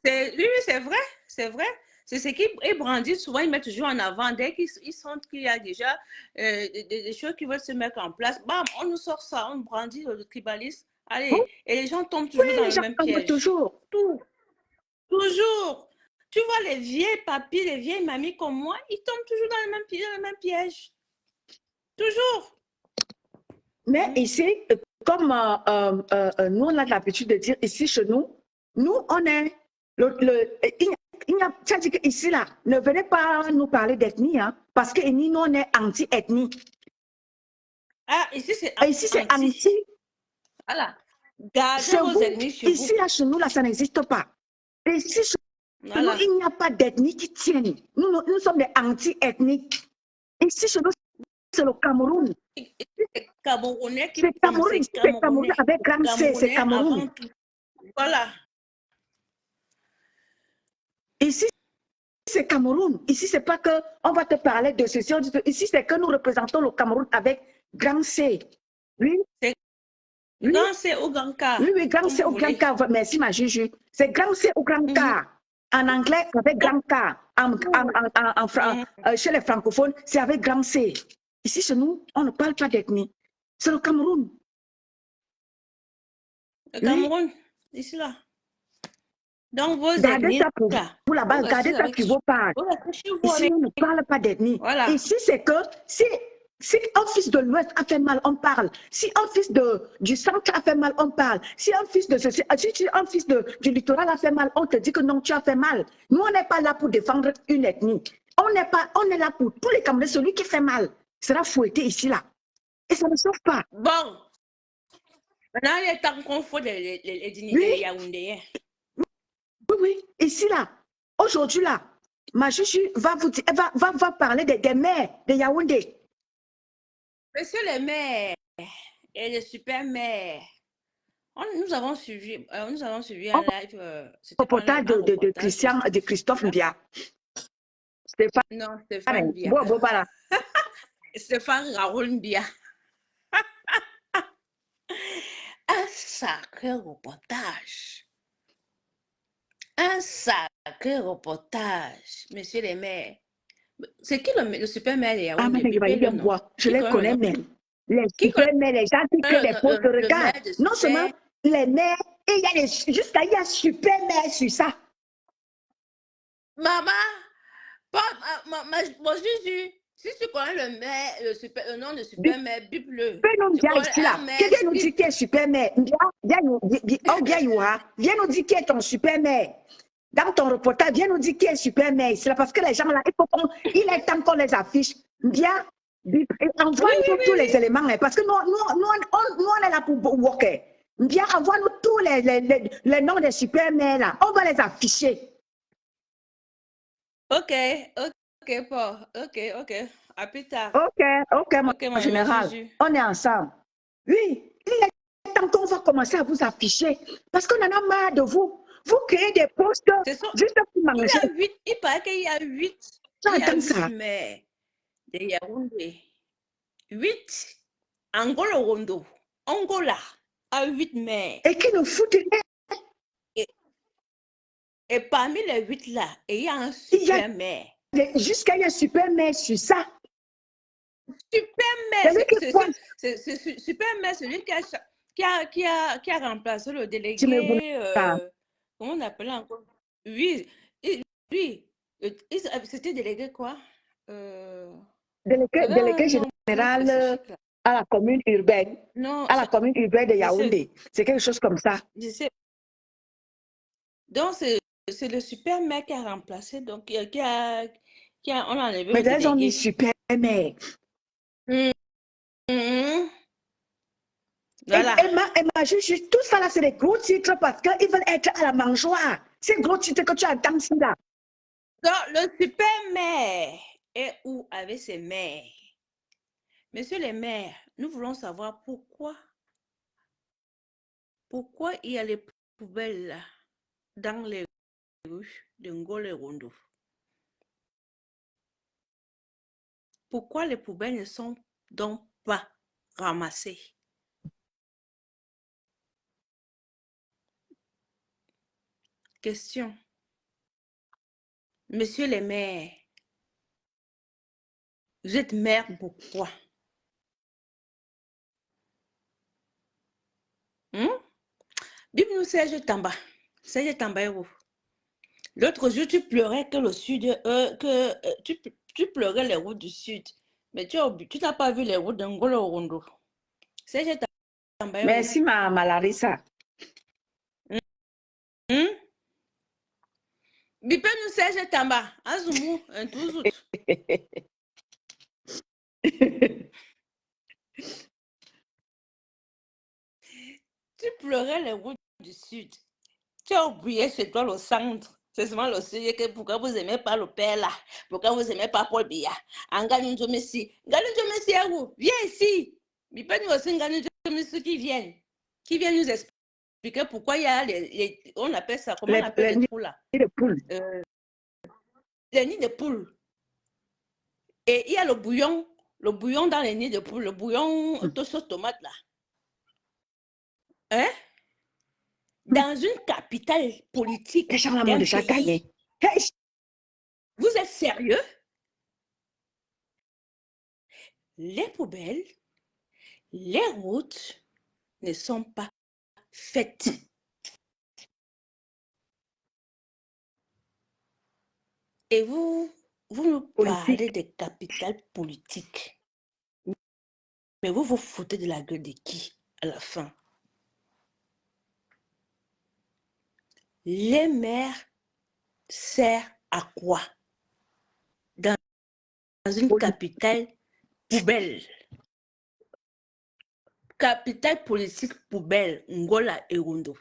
Oui, c'est vrai, c'est vrai. C'est ce qu'ils brandissent souvent, ils mettent toujours en avant. Dès qu'ils sentent qu'il y a déjà des choses qui veulent se mettre en place, bam, on nous sort ça, on brandit le tribalisme. Allez, et les gens tombent toujours Oui, dans les le gens même tombent piège. toujours. Toujours. Tu vois, les vieilles papis, les vieilles mamies comme moi, ils tombent toujours dans le même piège. Toujours. Mais ici, comme nous, on a l'habitude de dire ici chez nous, nous, on est. Tu as dit qu'ici, là, ne venez pas nous parler d'ethnie, hein, parce que nous, on est anti-ethnie. Ah, ici, c'est Ici, c'est anti. Voilà. Gardez C'est vos vous. ennemis chez vous. Ici, là, chez nous, là, ça n'existe pas. Ici, chez Voilà. nous, il n'y a pas d'ethnie qui tienne. Nous sommes des anti-ethniques. Ici, chez nous, c'est le Cameroun. C'est Camerounais qui C'est Cameroun, c'est ici, c'est Cameroun avec grand C, c'est Cameroun. Avant tout. Voilà. Ici, c'est Cameroun. Ici, c'est pas que on va te parler de ceci. Ici, c'est que nous représentons le Cameroun avec grand C. Oui. Oui. Grand C ou grand K. Oui, oui, grand C ou grand K. Merci, ma Juju. C'est grand C ou grand K. En anglais, avec grand K. Chez les francophones, c'est avec grand C. Ici, chez nous, on ne parle pas d'ethnie. C'est le Cameroun. Le Cameroun, ici là. Donc, vos gardez ethnies, ça pour vous là-bas, gardez ça pour vos parts. Ici, on ne parle pas d'ethnie. Voilà. Ici, c'est que si un fils de l'Ouest a fait mal, on parle. Si un fils du centre a fait mal, on parle. Si un fils du littoral a fait mal, on te dit que non, tu as fait mal. Nous, on n'est pas là pour défendre une ethnie. On est là pour tous les Camerounais. Celui qui fait mal sera fouetté ici, là. Et ça ne sauve pas. Bon. Maintenant, il est temps qu'on faut les dignités yaoundéens. Oui, oui. Ici, là, aujourd'hui, là, ma Juju va vous dire, va parler des maires de Yaoundé. Monsieur le maire et le super maire, nous avons suivi un live. Reportage de Christophe Mbia. Stéphane. Non, Stéphane Mbia. Stéphane Raoul Mbia. Un sacré reportage. Un sacré reportage, monsieur le maire. C'est qui le super maire de Yaoundé? Je les connais même. Les super maires, les gens qui créent des postes de regard. Non seulement les maires, et il y a super maire sur ça. Maman, mon Jésus, si tu connais le maire, le nom de super maire, bible-le. Viens nous dire ici là. Quelqu'un nous dit qui est super maire. Viens nous dire qui est ton super maire. Dans ton reportage, viens nous dire qui est super maire. C'est parce que les gens là, il est temps qu'on les affiche. Viens, envoie-nous tous les éléments. Parce que nous, on est là pour worker. Viens, envoie-nous tous les noms des super maires là. On va les afficher. Ok, Paul. Ok. À plus tard. Ok, mon général. On est ensemble. Oui, il est temps qu'on va commencer à vous afficher. Parce qu'on en a marre de vous. Vous créez des postes juste pour manger. Il paraît qu'il y a 8. Maires de Yaoundé. 8. Angola a 8 maires. Et qui nous foutent rien. Et parmi les 8 là, il y a un super maire. Jusqu'à il y a un super maire sur ça. Super maire, c'est super maire, celui qui a remplacé le délégué. Comment on appelle encore? Oui, c'était délégué quoi? Délégué général à la commune urbaine. Non, à la commune urbaine de Yaoundé. C'est quelque chose comme ça. Donc, c'est le super maire qui a remplacé, donc on a enlevé mais le délégué. ils ont mis super maire. Voilà. Elle m'a juste tout ça là, c'est des gros titres parce qu'ils veulent être à la mangeoire. Ces gros titres que tu entends ici là. Donc, le super maire est où avec ses maires? Messieurs les maires, nous voulons savoir pourquoi il y a les poubelles là, dans les rues de Ngolo et Rondo. Pourquoi les poubelles ne sont donc pas ramassées? Question. Messieurs les maires, vous êtes maire pourquoi? Dis-nous Serge Tamba. Serge Tamba est où? L'autre jour, tu pleurais que le sud, tu pleurais les routes du sud. Mais tu n'as pas vu les routes d'Angolo Rondo. Serge Tamba est où? Merci, ma Larissa. Bipez-nous Serge Tamba. Azumou, un touzout. Tu pleurais les routes du sud. Tu as oublié chez toi le centre. C'est seulement le sud que pourquoi vous n'aimez pas le père là? Pourquoi vous n'aimez pas Paul Biya? Nganou Messi. Nganou Messi est où? Viens ici. Bipez-nous aussi Nganou Messi qui viennent. Qui viennent nous expliquer pourquoi il y a on appelle ça, comment on appelle les trous là? Les poules. Les nids de poules. Et il y a le bouillon dans les nids de poules, le bouillon de sauce tomate là. Hein? Dans une capitale politique Les gens là d'un m'ont déjà gagné. pays. Vous êtes sérieux? Les poubelles, les routes ne sont pas faites. Et vous nous parlez de capitale politique. Mais vous vous foutez de la gueule de qui à la fin? Les maires servent à quoi dans une capitale poubelle? Capitale politique poubelle, Ngola et Rondo.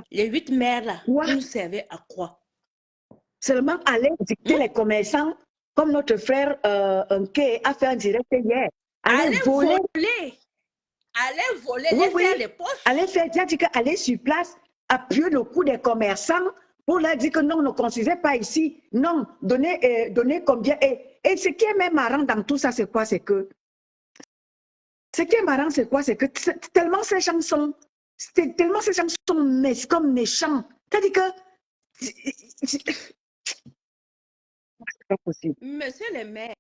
Les 8 maires là, vous nous servez à quoi? Seulement aller dicter les commerçants, comme notre frère Nke a fait un direct hier. Allez voler. Allez voler, les faire les poches. Allez faire, dit qu'aller sur place, appuyer le coup des commerçants pour leur dire que non, ne construisez pas ici. Non, donnez combien. Et ce qui est même marrant dans tout ça, c'est quoi? C'est que ce qui est marrant, c'est quoi? C'est que tellement ces gens sont comme méchants. C'est-à-dire que c'est pas possible. Monsieur le maire,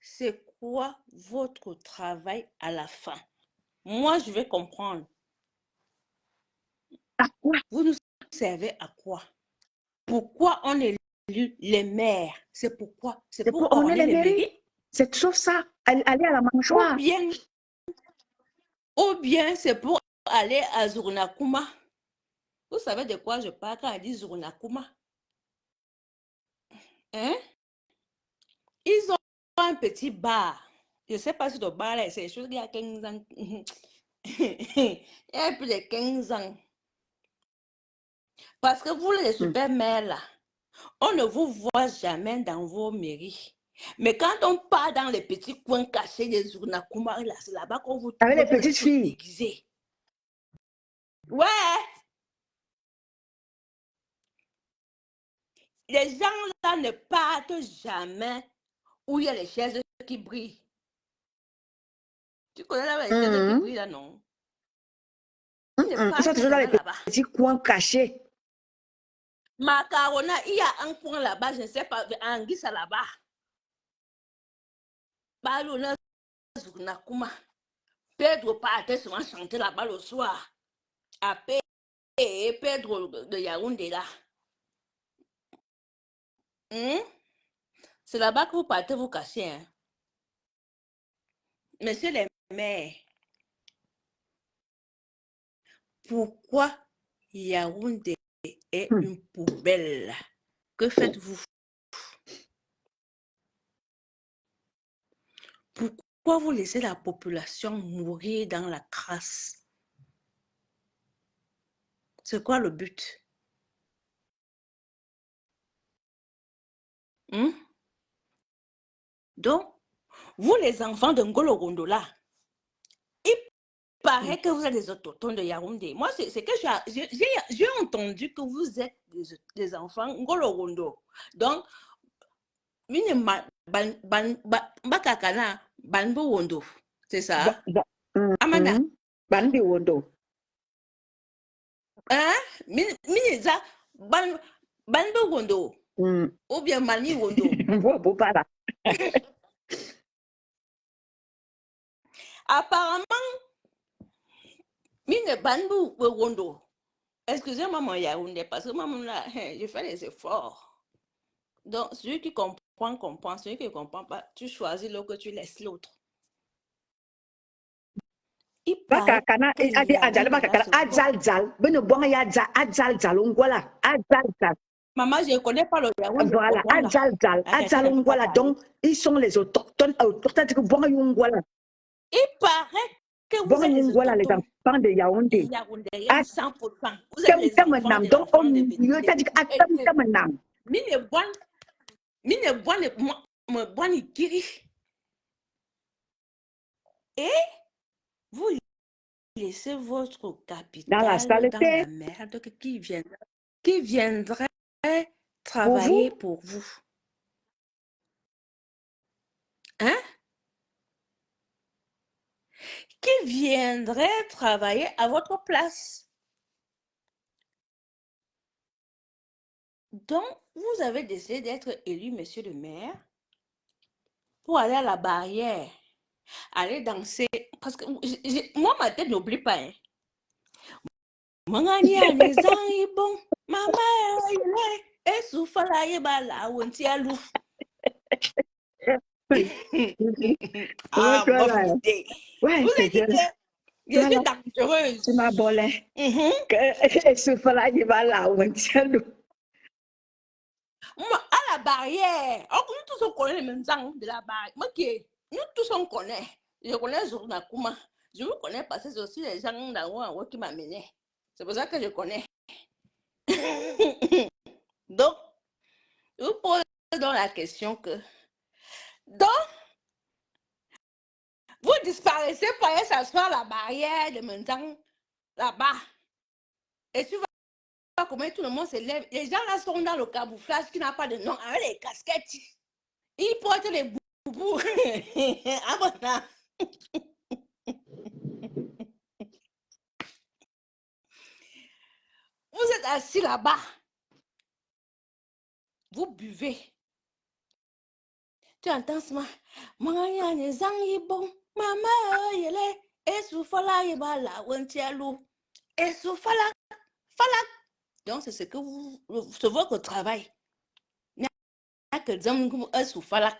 c'est quoi votre travail à la fin? Moi, je vais comprendre. À quoi? Vous nous servez à quoi? Pourquoi on élit les maires? C'est pourquoi? C'est pour orner les mairies? C'est sauf ça, aller à la mangeoire. Ou bien c'est pour aller à Zurnakuma. Vous savez de quoi je parle quand on dit Zurnakuma? Hein? Ils ont un petit bar. Je ne sais pas si le bar là, c'est chose qu'il y a 15 ans. Il y a plus de 15 ans. Parce que vous, les super maires là, on ne vous voit jamais dans vos mairies. Mais quand on part dans les petits coins cachés des Zurnakuma, là, c'est là-bas qu'on vous trouve. Avec les petites filles. Déguisés. Ouais. Les gens là ne partent jamais où il y a les chaises qui brillent. Tu connais là les chaises qui brillent là, non? Ils sont toujours dans les petits coins cachés. Macarona, il y a un coin là-bas, je ne sais pas, Anguissa là-bas. Balona Zurnakuma. Pedro partait souvent chanter là-bas le soir. Après, Pedro de Yaoundé là. C'est là-bas que vous partez vous cacher. Hein? Monsieur le maire, pourquoi Yaoundé est une poubelle? Que faites-vous? Pourquoi vous laissez la population mourir dans la crasse? C'est quoi le but? Hmm? Donc, vous les enfants de Ngolo Gondola, il paraît que vous êtes des autochtones de Yaoundé. Moi, c'est que j'ai entendu que vous êtes des enfants Ngolo Gondo. Donc, mine bakakana banbo wondo. C'est ça? Amanda. Bandi wondo. Hein? Mine ça banbo wondo. Ou bien mani wondo. Apparemment, mine banbo wondo. Excusez-moi mon Yaoundé parce que maman là, je fais des efforts. Donc, celui qui comprend, comprend. Celui qui ne comprend pas, tu choisis l'autre, tu laisses l'autre. Il paraît que les Maman, je ne connais pas le Yaoundé. Voilà, Adzal, donc ils sont les autochtones. Il paraît que vous êtes les autochtones. Les enfants de Yaoundé. Yaoundéens 100%. Vous êtes les enfants de l'enfant de Bénin. Et vous laissez votre capital dans la merde qui viendrait travailler pour vous. Hein? Qui viendrait travailler à votre place. Donc, vous avez décidé d'être élu, monsieur le maire, pour aller à la barrière, aller danser. Parce que moi, ma tête n'oublie pas. Hein. Mangani anezangi bon, mama et soufala yebala wontialu. Ah, moi, vous avez dit que je suis dangereuse. Tu m'as bolé. Et soufala yebala wontialu. À la barrière, nous tous on connaît les mêmes gens de la barrière. Nous tous on connaît. Je connais Zournakuma. Je vous connais parce que c'est aussi les gens d'Anouan qui m'amenaient. C'est pour ça que je connais. Donc, vous posez donc la question que... Donc, vous disparaissez pour aller s'asseoir à la barrière de Mentang, là-bas. Et tu vas comment tout le monde se lève. Les gens là sont dans le camouflage qui n'a pas de nom, avec les casquettes. Ils portent les boubous. Ah bon, vous êtes assis là-bas. Vous buvez. Tu entends ce maman? Maman, les anges bon. Maman, il est. Et soufala, il va là, ou un tialou. Et soufala, fala. Donc, c'est ce que c'est votre travail. Il n'y a que des hommes comme soufala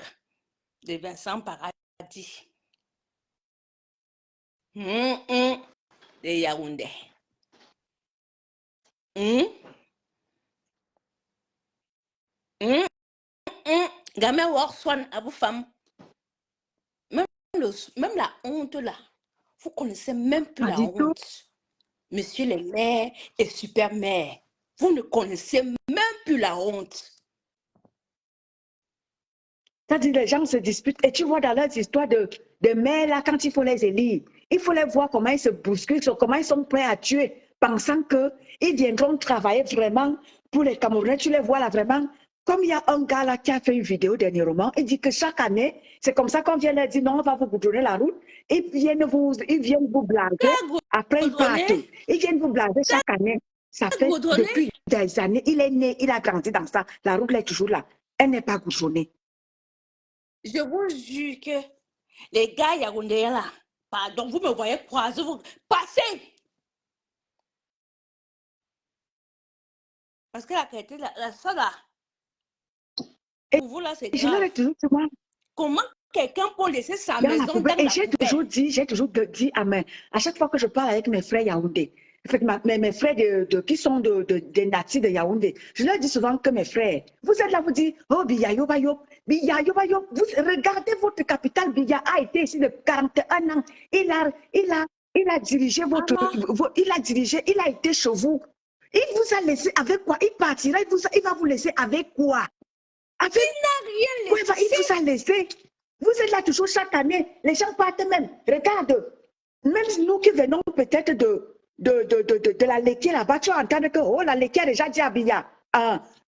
de Vincent Paradis. De Yaoundé. Gamin Warswan à vos femmes. Même la honte là. Vous connaissez même plus la honte. Monsieur le maire et super maire. Vous ne connaissez même plus la honte. C'est-à-dire les gens se disputent. Et tu vois dans leurs histoires de maires là, quand il faut les élire, il faut les voir comment ils se bousculent, comment ils sont prêts à tuer, pensant qu'ils viendront travailler vraiment pour les Camerounais. Tu les vois là vraiment. Comme il y a un gars là qui a fait une vidéo dernièrement, il dit que chaque année, c'est comme ça qu'on vient leur dire non, on va vous goudronner la route. Ils viennent vous blaguer. Après, ils partent. Ils viennent vous blaguer chaque année. Ça fait depuis des années. Il est né, il a grandi dans ça. La route est toujours là. Elle n'est pas goudronnée. Je vous jure que les gars yaoundéens là, pardon, vous me voyez croiser, vous passez. Parce que la qualité, ça là, pour vous là, c'est grave. Comment quelqu'un peut laisser sa maison dans la poubelle? Et j'ai toujours dit à chaque fois que je parle avec mes frères yaoundés, mes frères qui sont des natifs de Yaoundé, je leur dis souvent que mes frères, vous êtes là, vous dites, oh, Biya Yoba Yob, Biya Yoba Yob, vous regardez votre capitale, Biya a été ici de 41 ans, il a dirigé il a été chez vous. Il vous a laissé avec quoi? Il partira, il va vous laisser avec quoi? Avec Rien quoi il vous a laissé? Vous êtes là toujours chaque année, les gens partent même. Regarde, même nous qui venons peut-être de la Léquier là-bas, tu entends que oh, la Léquier a déjà dit à Biya.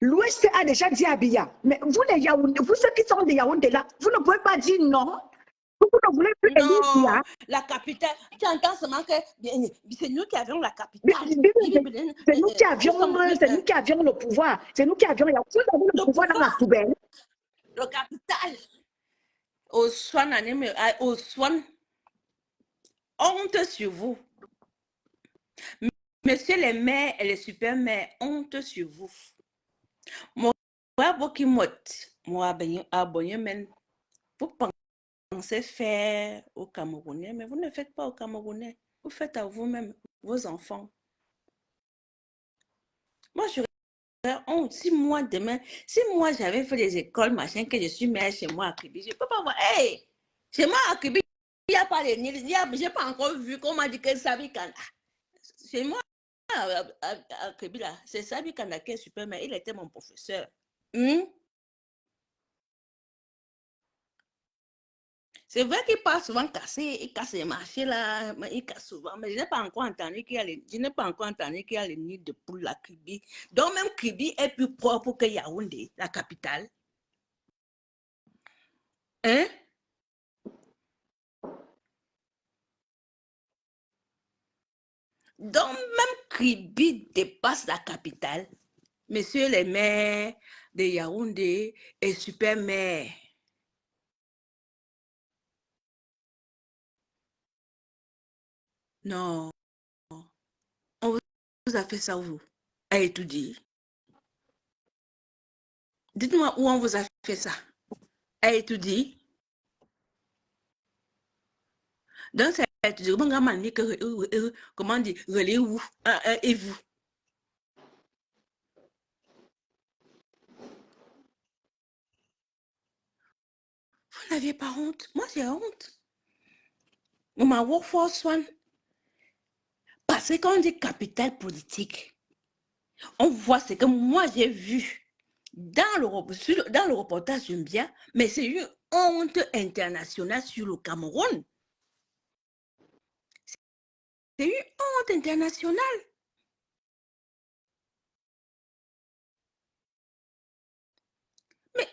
L'Ouest a déjà dit à Biya. Mais vous, les Yaoundé, vous ceux qui sont des Yaoundé là, vous ne pouvez pas dire non. Vous ne voulez plus venir Non, Biya. la capitale. Tu entends seulement que c'est nous qui avions la capitale. C'est nous qui avions le pouvoir. C'est nous qui avions le pouvoir dans la poubelle. Le capital. Au Swan, honte sur vous. Monsieur les maires et les super maires, honte sur vous. Moi, vous pensez faire aux Camerounais, mais vous ne faites pas aux Camerounais. Vous faites à vous-même, vos enfants. Moi, je honte. Si moi, demain, si moi, j'avais fait des écoles, machin, que je suis mère chez moi à Kribi, je ne peux pas voir. Hey, chez moi à Kribi, il n'y a pas de nid. Je n'ai pas encore vu qu'on m'a dit que Sabi Kanda. Chez moi à Kribi, là, c'est Sabi Kanda qui est super mère. Il était mon professeur. C'est vrai qu'il passe souvent cassé, il casse les marchés là, il casse souvent, mais je n'ai pas encore entendu qu'il y a les nids de poules à Kribi. Donc même Kribi est plus propre que Yaoundé, la capitale. Hein? Donc même Kribi dépasse la capitale. Messieurs les maires de Yaoundé et super maires. Non. On vous a fait ça, vous. À étudier. Dites-moi où on vous a fait ça. À étudier. Donc, c'est étudier. Comment dire, relais où et vous. Vous n'aviez pas honte. Moi, j'ai honte. Ma workforce one. Parce que quand on dit capital politique, on voit ce que moi j'ai vu dans le reportage, j'aime bien, mais c'est une honte internationale sur le Cameroun. C'est une honte internationale. Mais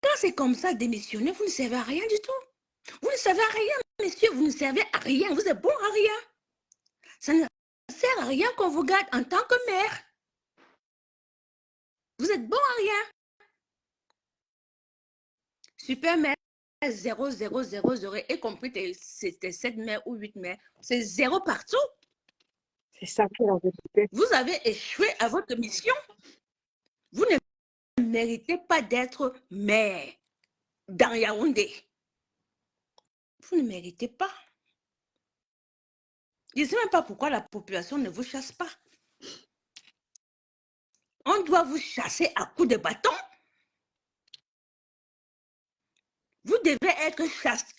quand c'est comme ça, démissionner, vous ne servez à rien du tout. Vous ne servez à rien, messieurs, vous ne servez à rien. Vous êtes bon à rien. Ça ne sert à rien qu'on vous garde en tant que maire. Vous êtes bon à rien. Super maire, 0, 0, 0, 0, y compris c'était 7 maires ou 8 maires. C'est 0 partout. C'est ça qui est la vérité. Vous avez échoué à votre mission. Vous ne méritez pas d'être maire dans Yaoundé. Vous ne méritez pas. Je ne sais même pas pourquoi la population ne vous chasse pas. On doit vous chasser à coups de bâton. Vous devez être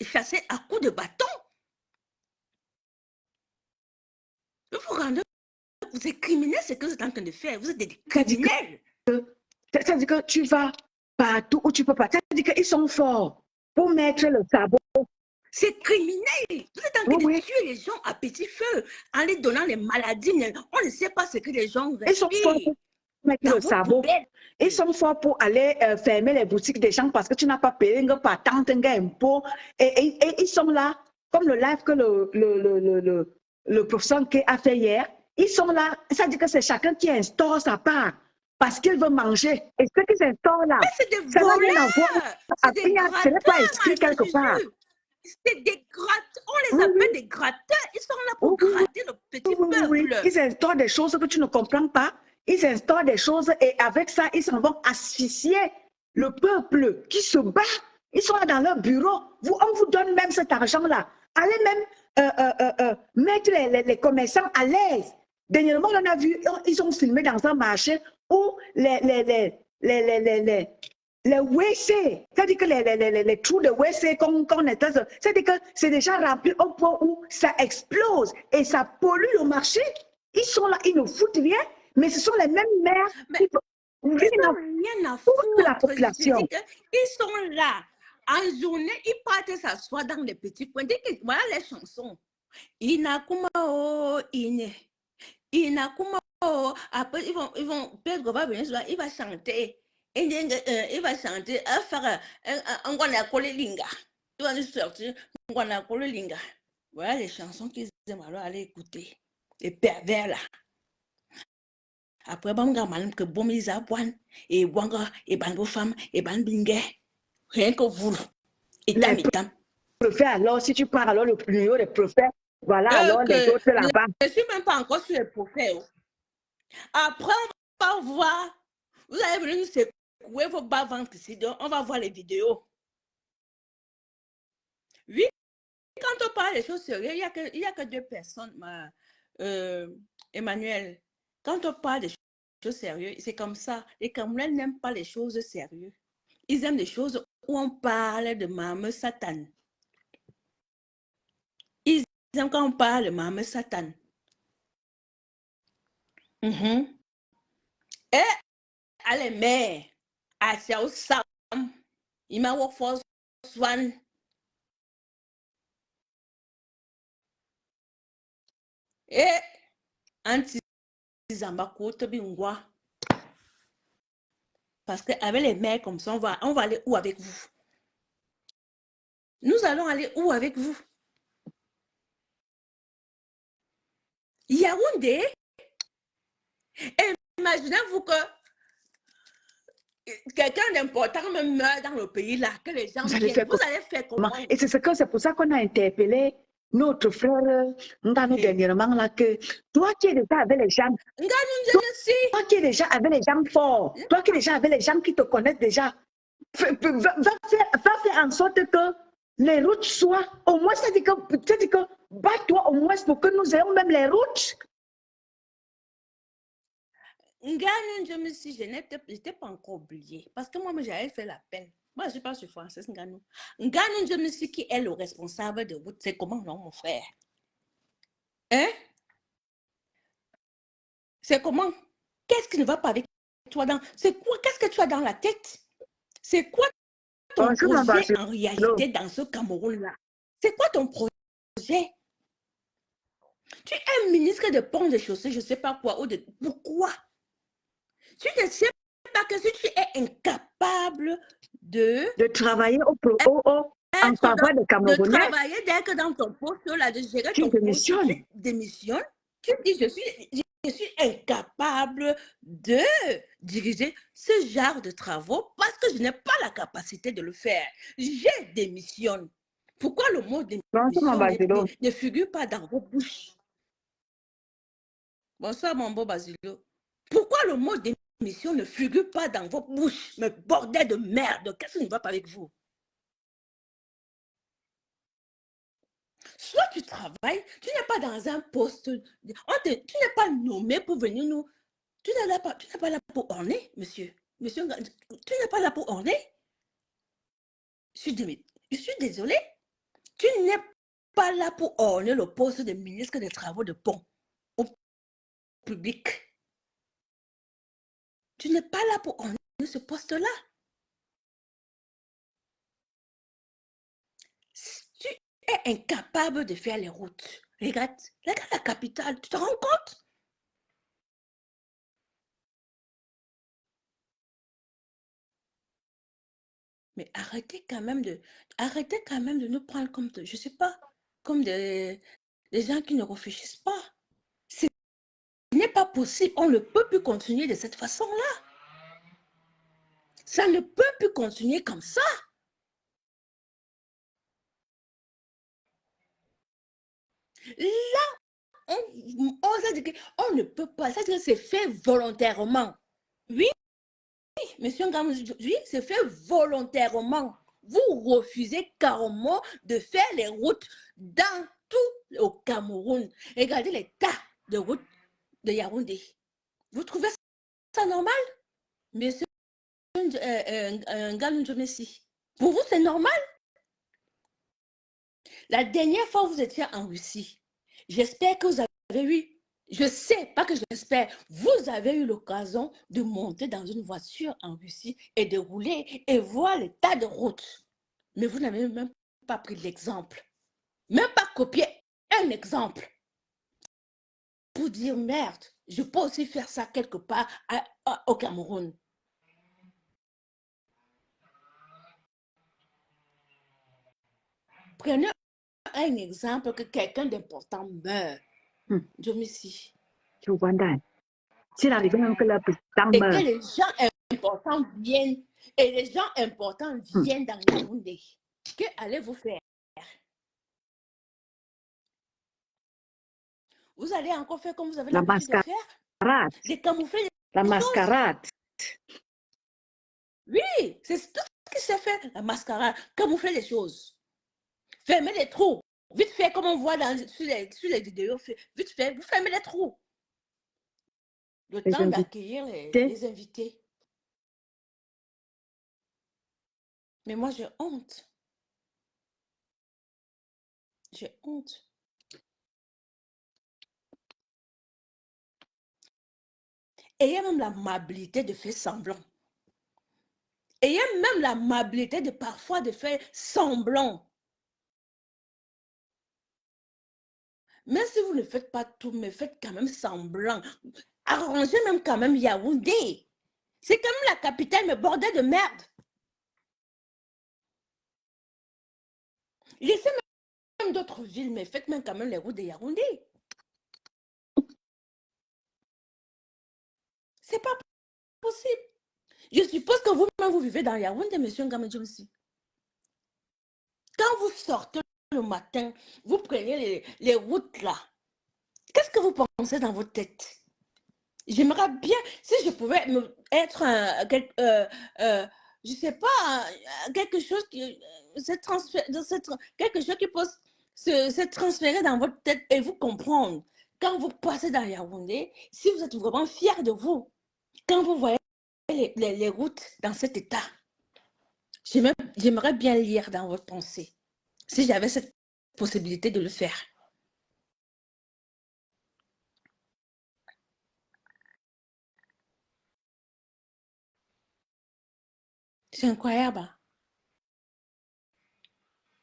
chassé à coups de bâton. Vous vous rendez, vous êtes criminel, ce que vous êtes en train de faire. Vous êtes des criminels. Ça dit que tu vas partout où tu peux pas. Ça dit qu'ils sont forts pour mettre le sabot. C'est criminel. Vous êtes en train de tuer les gens à petit feu en les donnant les maladies. On ne sait pas ce que les gens respirent. Ils sont forts pour mettre le sabot. Ils sont forts pour aller fermer les boutiques des gens parce que tu n'as pas payé par tant d'impôts. Et ils sont là, comme le live que le professeur a fait hier. Ils sont là. Ça dit que c'est chacun qui instaure sa part. Parce qu'il veut manger. Et ce qu'ils instaurent là, c'est des voleurs. Ce n'est pas écrit quelque part. C'est des gratteurs. On les appelle des gratteurs. Ils sont là pour gratter le petit peuple. Ils instaurent des choses que tu ne comprends pas. Ils instaurent des choses et avec ça, ils s'en vont asphyxier le peuple qui se bat. Ils sont là dans leur bureau. On vous donne même cet argent-là. Allez même mettre les commerçants à l'aise. Dernièrement, on a vu, ils ont filmé dans un marché où les WC, c'est-à-dire que les trous de WC qu'on était, c'est-à-dire que c'est déjà rempli au point où ça explose et ça pollue le marché. Ils sont là, ils ne foutent rien, mais ce sont les mêmes maires qui Ils n'ont rien à foutent la foutre. Je population. dis qu'ils sont là. En journée, ils partent s'asseoir dans les petits coins. Voilà les chansons. Inakuma oh ine. Inakuma oh. Après, Pedro va venir, il va chanter. Il va chanter. Il va faire un linga. Il va nous sortir un linga. Voilà les chansons qu'ils aiment alors aller écouter. Les pervers là. Après, banga malam que bon mis à point et wanga et ban femme et ban bingue. Rien que vous. Et tam. Préfets, alors, si tu pars alors le numéro des préfets, voilà alors les autres là-bas. Je ne suis même pas encore sur les préfets. Après, on va voir. Vous allez venir nous secouer vos bas ventres ici. Donc, on va voir les vidéos. Oui, quand on parle des choses sérieuses, il n'y a que deux personnes. Emmanuel, quand on parle des choses sérieuses, c'est comme ça. Les Camerounais n'aiment pas les choses sérieuses. Ils aiment les choses où on parle de Maman Satan. Ils aiment quand on parle de Maman Satan. Et allez, mais, à Xiao Sam, il m'a work for Swan. Et anti-Zambako, Tobingwa. Parce qu'avec les mères comme ça, on va aller où avec vous? Nous allons aller où avec vous? Yaoundé? Imaginez-vous que quelqu'un d'important me meurt dans le pays là, que les gens viennent. Vous allez faire comment? Et c'est pour ça qu'on a interpellé notre frère Ngano dernièrement là, que toi qui es déjà avec les gens, toi qui es déjà avec les gens forts, toi qui es déjà avec les gens qui te connaissent déjà, va faire en sorte que les routes soient, au moins, c'est-à-dire que bats-toi au moins pour que nous ayons même les routes. Nganou, je n'étais pas encore oublié. Parce que moi, j'avais fait l'appel. Moi, je ne suis pas sur français, Nganou. Nganou, je me suis dit qui est le responsable de route. C'est comment, non, mon frère? Hein? C'est comment? Qu'est-ce qui ne va pas avec toi dans... C'est quoi? Qu'est-ce que tu as dans la tête? C'est quoi ton projet en réalité dans ce Cameroun-là? C'est quoi ton projet? Tu es un ministre de ponts de chaussées, je ne sais pas quoi. Pourquoi? Tu ne sais pas que si tu es incapable de travailler en faveur des Camerounais, de travailler dès que dans ton poste là, de gérer ton poste, tu démissionnes, tu dis je suis incapable de diriger ce genre de travaux parce que je n'ai pas la capacité de le faire. Je démissionne. Pourquoi le mot démission ne figure pas dans vos bouches? Bonsoir mon beau Basilo. Pourquoi le mot démission ne figure pas dans vos bouches? Mais bordel de merde, qu'est-ce qui ne va pas avec vous? Soit tu travailles, tu n'es pas dans un poste, tu n'es pas nommé pour venir nous... Tu n'es pas là pour orner, monsieur. Tu n'es pas là pour orner. Je suis désolée. Tu n'es pas là pour orner le poste de ministre des Travaux de pont au public. Tu n'es pas là pour orner ce poste-là. Tu es incapable de faire les routes. Regarde la capitale, tu te rends compte? Mais arrêtez quand même de nous prendre comme, je sais pas, comme des gens qui ne réfléchissent pas. Ce n'est pas possible. On ne peut plus continuer de cette façon-là. Ça ne peut plus continuer comme ça. Là, on ne peut pas. C'est fait volontairement. Oui, monsieur Ngamou, oui, c'est fait volontairement. Vous refusez carrément de faire les routes dans tout le Cameroun. Regardez les tas de routes de Yaoundé. Vous trouvez ça normal? Monsieur Nganou Messi, pour vous, c'est normal? La dernière fois, vous étiez en Russie. J'espère que vous avez eu, je sais pas que j'espère, vous avez eu l'occasion de monter dans une voiture en Russie et de rouler et voir les tas de routes. Mais vous n'avez même pas pris l'exemple. Même pas copié un exemple. Pour dire merde, je peux aussi faire ça quelque part au Cameroun. Prenez un exemple que quelqu'un d'important meurt. Je me suis. Et que les gens importants viennent, et les gens importants viennent dans Yaoundé. Que allez-vous faire? Vous allez encore faire comme vous avez l'habitude de faire? Les camoufler. La mascarade. Oui, c'est tout ce qui s'est fait, la mascarade. Camoufler les choses. Fermer les trous. Vite fait, comme on voit sur les vidéos, vite fait, vous fermez les trous. Le temps d'accueillir les invités. Mais moi, j'ai honte. J'ai honte. Ayez même l'amabilité de faire semblant. Ayez même l'amabilité de parfois de faire semblant. Même si vous ne faites pas tout, mais faites quand même semblant. Arrangez même quand même Yaoundé. C'est quand même la capitale, mais bordel de merde. Laissez même d'autres villes, mais faites même quand même les routes de Yaoundé. C'est pas possible. Je suppose que vous-même, vous vivez dans Yaoundé, monsieur Ngamadjousi. Quand vous sortez le matin, vous prenez les routes là. Qu'est-ce que vous pensez dans votre tête? J'aimerais bien, si je pouvais être je sais pas, quelque chose qui quelque chose qui peut se transférer dans votre tête et vous comprendre. Quand vous passez dans Yaoundé, si vous êtes vraiment fier de vous, quand vous voyez les routes dans cet état, j'aimerais bien lire dans votre pensée, si j'avais cette possibilité de le faire. C'est incroyable.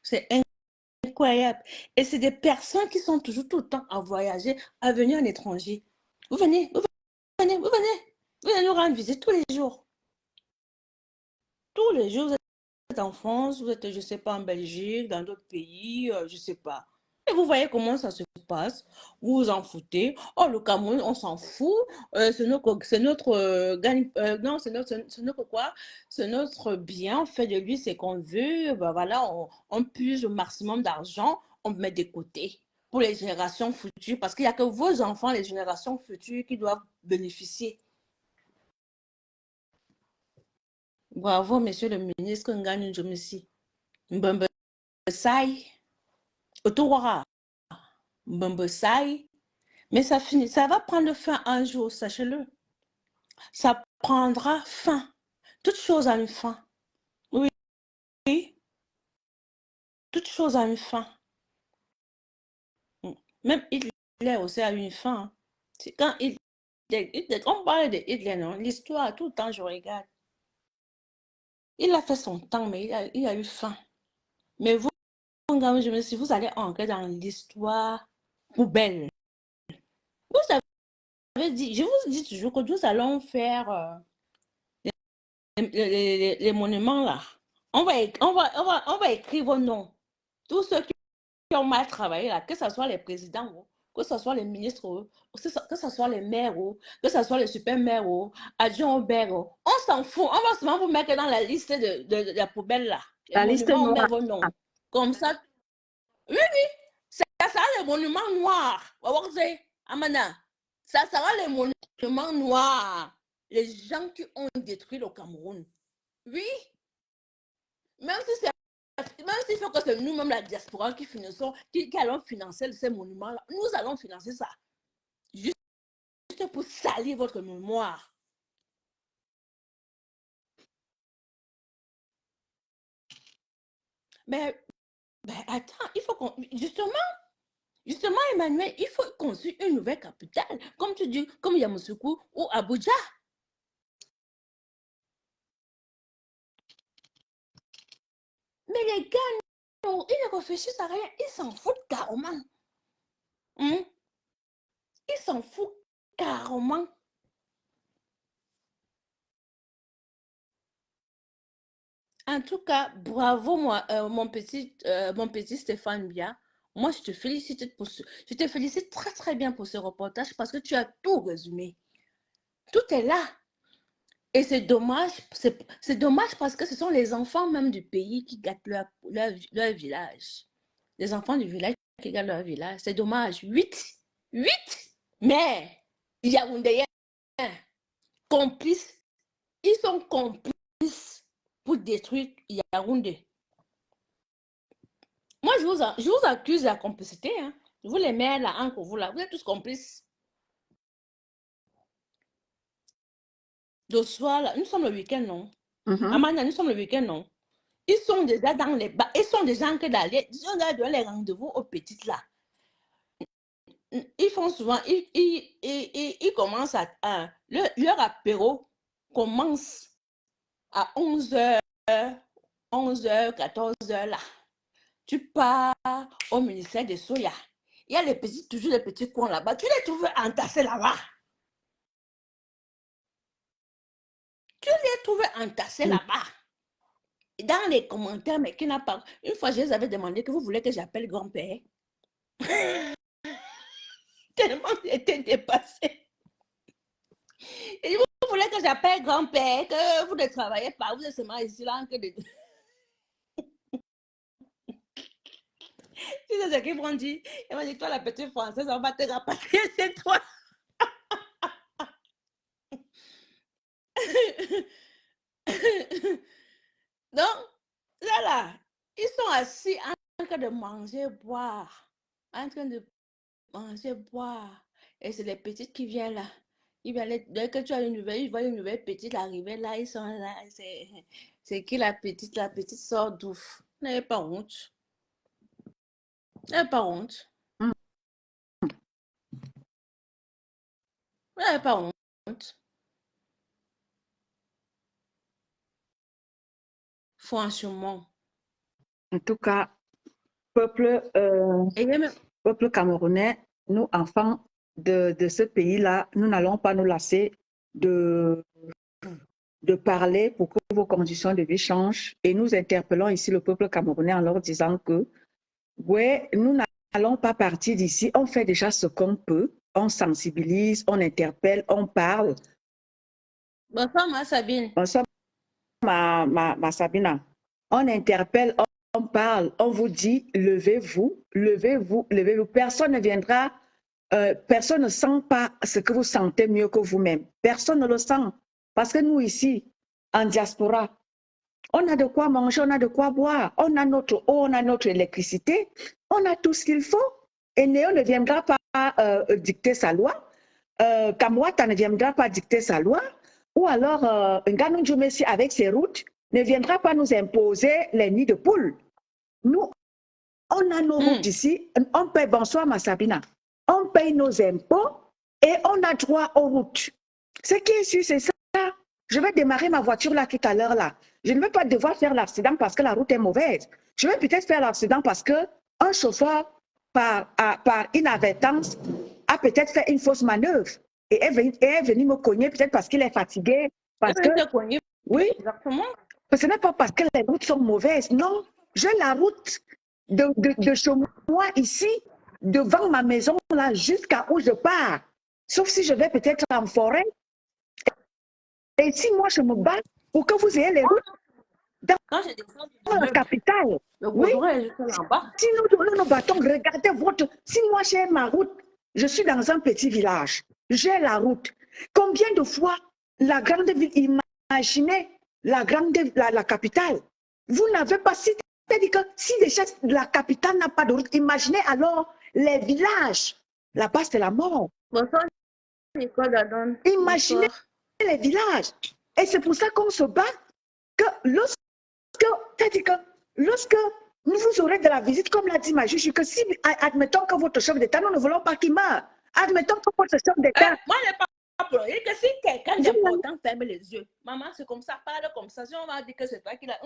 C'est incroyable. Et c'est des personnes qui sont toujours tout le temps à voyager, à venir en étranger. Vous venez, vous venez, vous venez. Vous venez nous rendre visite tous les jours. Tous les jours, vous êtes en France, vous êtes, je ne sais pas, en Belgique, dans d'autres pays, je ne sais pas. Et vous voyez comment ça se passe. Vous vous en foutez. Oh, le Cameroun, on s'en fout. C'est notre gagne. Non, c'est notre quoi? C'est notre bien. On fait de lui ce qu'on veut. Ben voilà, on puise le maximum d'argent. On met de côté pour les générations futures. Parce qu'il n'y a que vos enfants, les générations futures, qui doivent bénéficier. Bravo, monsieur le ministre Nganou Messi. Mbembe Sai. Otowara. Mbembe Sai. Mais ça finit, ça va prendre fin un jour, sachez-le. Ça prendra fin. Toute chose a une fin. Oui. Toute chose a une fin. Même Hitler aussi a une fin. C'est quand on parle de Hitler, non, l'histoire, tout le temps, je regarde. Il a fait son temps, mais il a eu faim. Mais vous, je me suis dit, vous allez entrer dans l'histoire poubelle. Vous avez dit, je vous dis toujours que nous allons faire les monuments là. On va écrire vos noms. Tous ceux qui ont mal travaillé là, que ce soit les présidents, que ce soit les ministres, que ce soit les maires, que ce soit les super maires, adjoints au maire, on s'en fout. On va seulement vous mettre dans la liste de la poubelle là. Les La liste monuments, on met noire. vos noms. Comme ça. Oui, oui. Ça sera les monuments noirs. Amana. Ça sera les monuments noirs. Les gens qui ont détruit le Cameroun. Oui. Même s'il faut que c'est nous-mêmes, la diaspora, qui allons financer ces monuments-là, nous allons financer ça. Juste juste pour salir votre mémoire. Mais attends, il faut qu'on... Justement, Emmanuel, il faut construire une nouvelle capitale, comme tu dis, comme Yamoussoukro ou Abuja. Mais les gars, non, ils ne réfléchissent à rien, ils s'en foutent carrément. Ils s'en foutent carrément. En tout cas, bravo, moi, mon petit Stéphane Bia. Moi, je te félicite je te félicite très, très bien pour ce reportage parce que tu as tout résumé. Tout est là. Et c'est dommage parce que ce sont les enfants même du pays qui gâtent leur village. Les enfants du village qui gâtent leur village. C'est dommage. 8. Mais Yaoundéens, complices, ils sont complices pour détruire Yaoundé. Moi, je vous accuse de la complicité. Hein. Vous les maires là, entre vous là, vous êtes tous complices. Le soir, là, nous sommes le week-end, non? Amanda, nous sommes le week-end, non? Ils sont déjà dans les bas, ils sont déjà en train d'aller, ils sont dans les rendez-vous aux petites là. Ils font souvent, ils commencent leur apéro commence à 11h, 14h là. Tu pars au ministère des Soya. Il y a toujours les petits coins là-bas. Tu les trouves entassés là-bas. Là-bas. Dans les commentaires, mais qui n'a pas... Une fois, je les avais demandé que vous voulez que j'appelle grand-père. Tellement j'étais dépassée. Et vous voulez que j'appelle grand-père, que vous ne travaillez pas, vous êtes seulement ici là. Tu sais ce qu'ils vont dire? Ils vont dire, toi la petite française, on va te rapatrier chez toi. Donc, là, ils sont assis en train de manger, boire. En train de manger, boire. Et c'est les petites qui viennent là. Dès que tu as une nouvelle petite arriver là, ils sont là. C'est qui la petite? La petite sort d'ouf. N'ayez pas honte. N'ayez pas honte. N'ayez pas honte. Franchement. En tout cas, peuple camerounais, nous, enfants de ce pays-là, nous n'allons pas nous lasser de parler pour que vos conditions de vie changent. Et nous interpellons ici le peuple camerounais en leur disant que, ouais, nous n'allons pas partir d'ici. On fait déjà ce qu'on peut. On sensibilise, on interpelle, on parle. Bonsoir, ma Sabine. Bonsoir, ma Sabina. On interpelle, on parle, on vous dit, levez-vous, levez-vous, levez-vous. Personne ne viendra, personne ne sent pas ce que vous sentez mieux que vous-même. Personne ne le sent. Parce que nous ici, en diaspora, on a de quoi manger, on a de quoi boire, on a notre eau, on a notre électricité, on a tout ce qu'il faut. Et Néo ne viendra pas dicter sa loi. Kamwata ne viendra pas dicter sa loi. Ou alors, Nganou Djoumessi avec ses routes ne viendra pas nous imposer les nids de poules. Nous, on a nos routes ici, on paye, bonsoir ma Sabina, on paye nos impôts et on a droit aux routes. Ce qui est sûr, c'est ça. Je vais démarrer ma voiture là tout à l'heure là. Je ne vais pas devoir faire l'accident parce que la route est mauvaise. Je vais peut-être faire l'accident parce qu'un chauffeur, par inadvertance, a peut-être fait une fausse manœuvre et est venu me cogner peut-être parce qu'il est fatigué. Parce que, oui, exactement. Ce n'est pas parce que les routes sont mauvaises. Non, j'ai la route de chez moi ici, devant ma maison là, jusqu'à où je pars. Sauf si je vais peut-être en forêt. Et si moi je me bats pour que vous ayez les routes dans la capitale, oui, si nous nous battons, regardez si moi j'ai ma route, je suis dans un petit village, j'ai la route. Combien de fois la grande ville, imaginez la capitale, vous n'avez pas, c'est-à-dire que si déjà la capitale n'a pas de route, imaginez alors les villages, là-bas c'est la mort. Bonsoir Imaginez les villages. Et c'est pour ça qu'on se bat que c'est-à-dire que lorsque vous aurez de la visite, comme l'a dit ma juge, que si, admettons que votre chef d'État, nous ne voulons pas qu'il meure. Admettons que votre chef d'État. Moi, je n'ai pas pleurer que si quelqu'un d'important ferme les yeux. Maman, c'est comme ça, parle comme ça. Si on va dire que c'est toi qui l'as.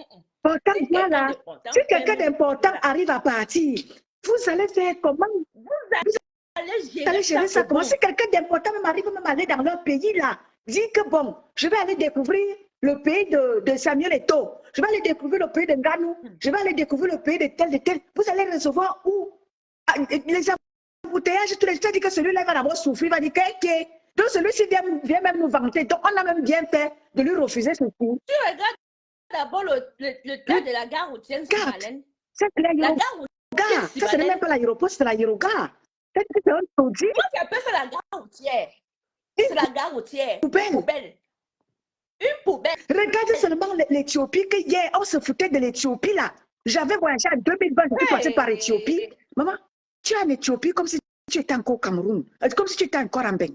Si quelqu'un d'important arrive à partir, vous allez faire comment? Vous allez gérer ça comment? Si quelqu'un d'important même arrive même aller dans leur pays là, dit que bon, je vais aller découvrir le pays de Samuel Eto'o, je vais aller découvrir le pays de Nganou, je vais aller découvrir le pays de tel. Vous allez recevoir où? Les embouteillages, tous les gens disent que celui-là va d'abord souffrir, va dire que donc celui-ci vient même nous vanter. Donc on a même bien fait de lui refuser ce coup. Tu regardes d'abord le tas de la gare routière. C'est l'aérogare. Ça, ce n'est même pas l'aéroport, c'est l'aérogare. C'est un produit. Moi, j'appelle ça la gare routière. C'est la gare routière. Poubelle. Une poubelle. Regardez seulement l'Éthiopie, que hier, on se foutait de l'Éthiopie là. J'avais voyagé en 2020, je suis passée par Éthiopie. Maman, tu es en Éthiopie comme si tu étais encore au Cameroun, comme si tu étais encore en Bénin.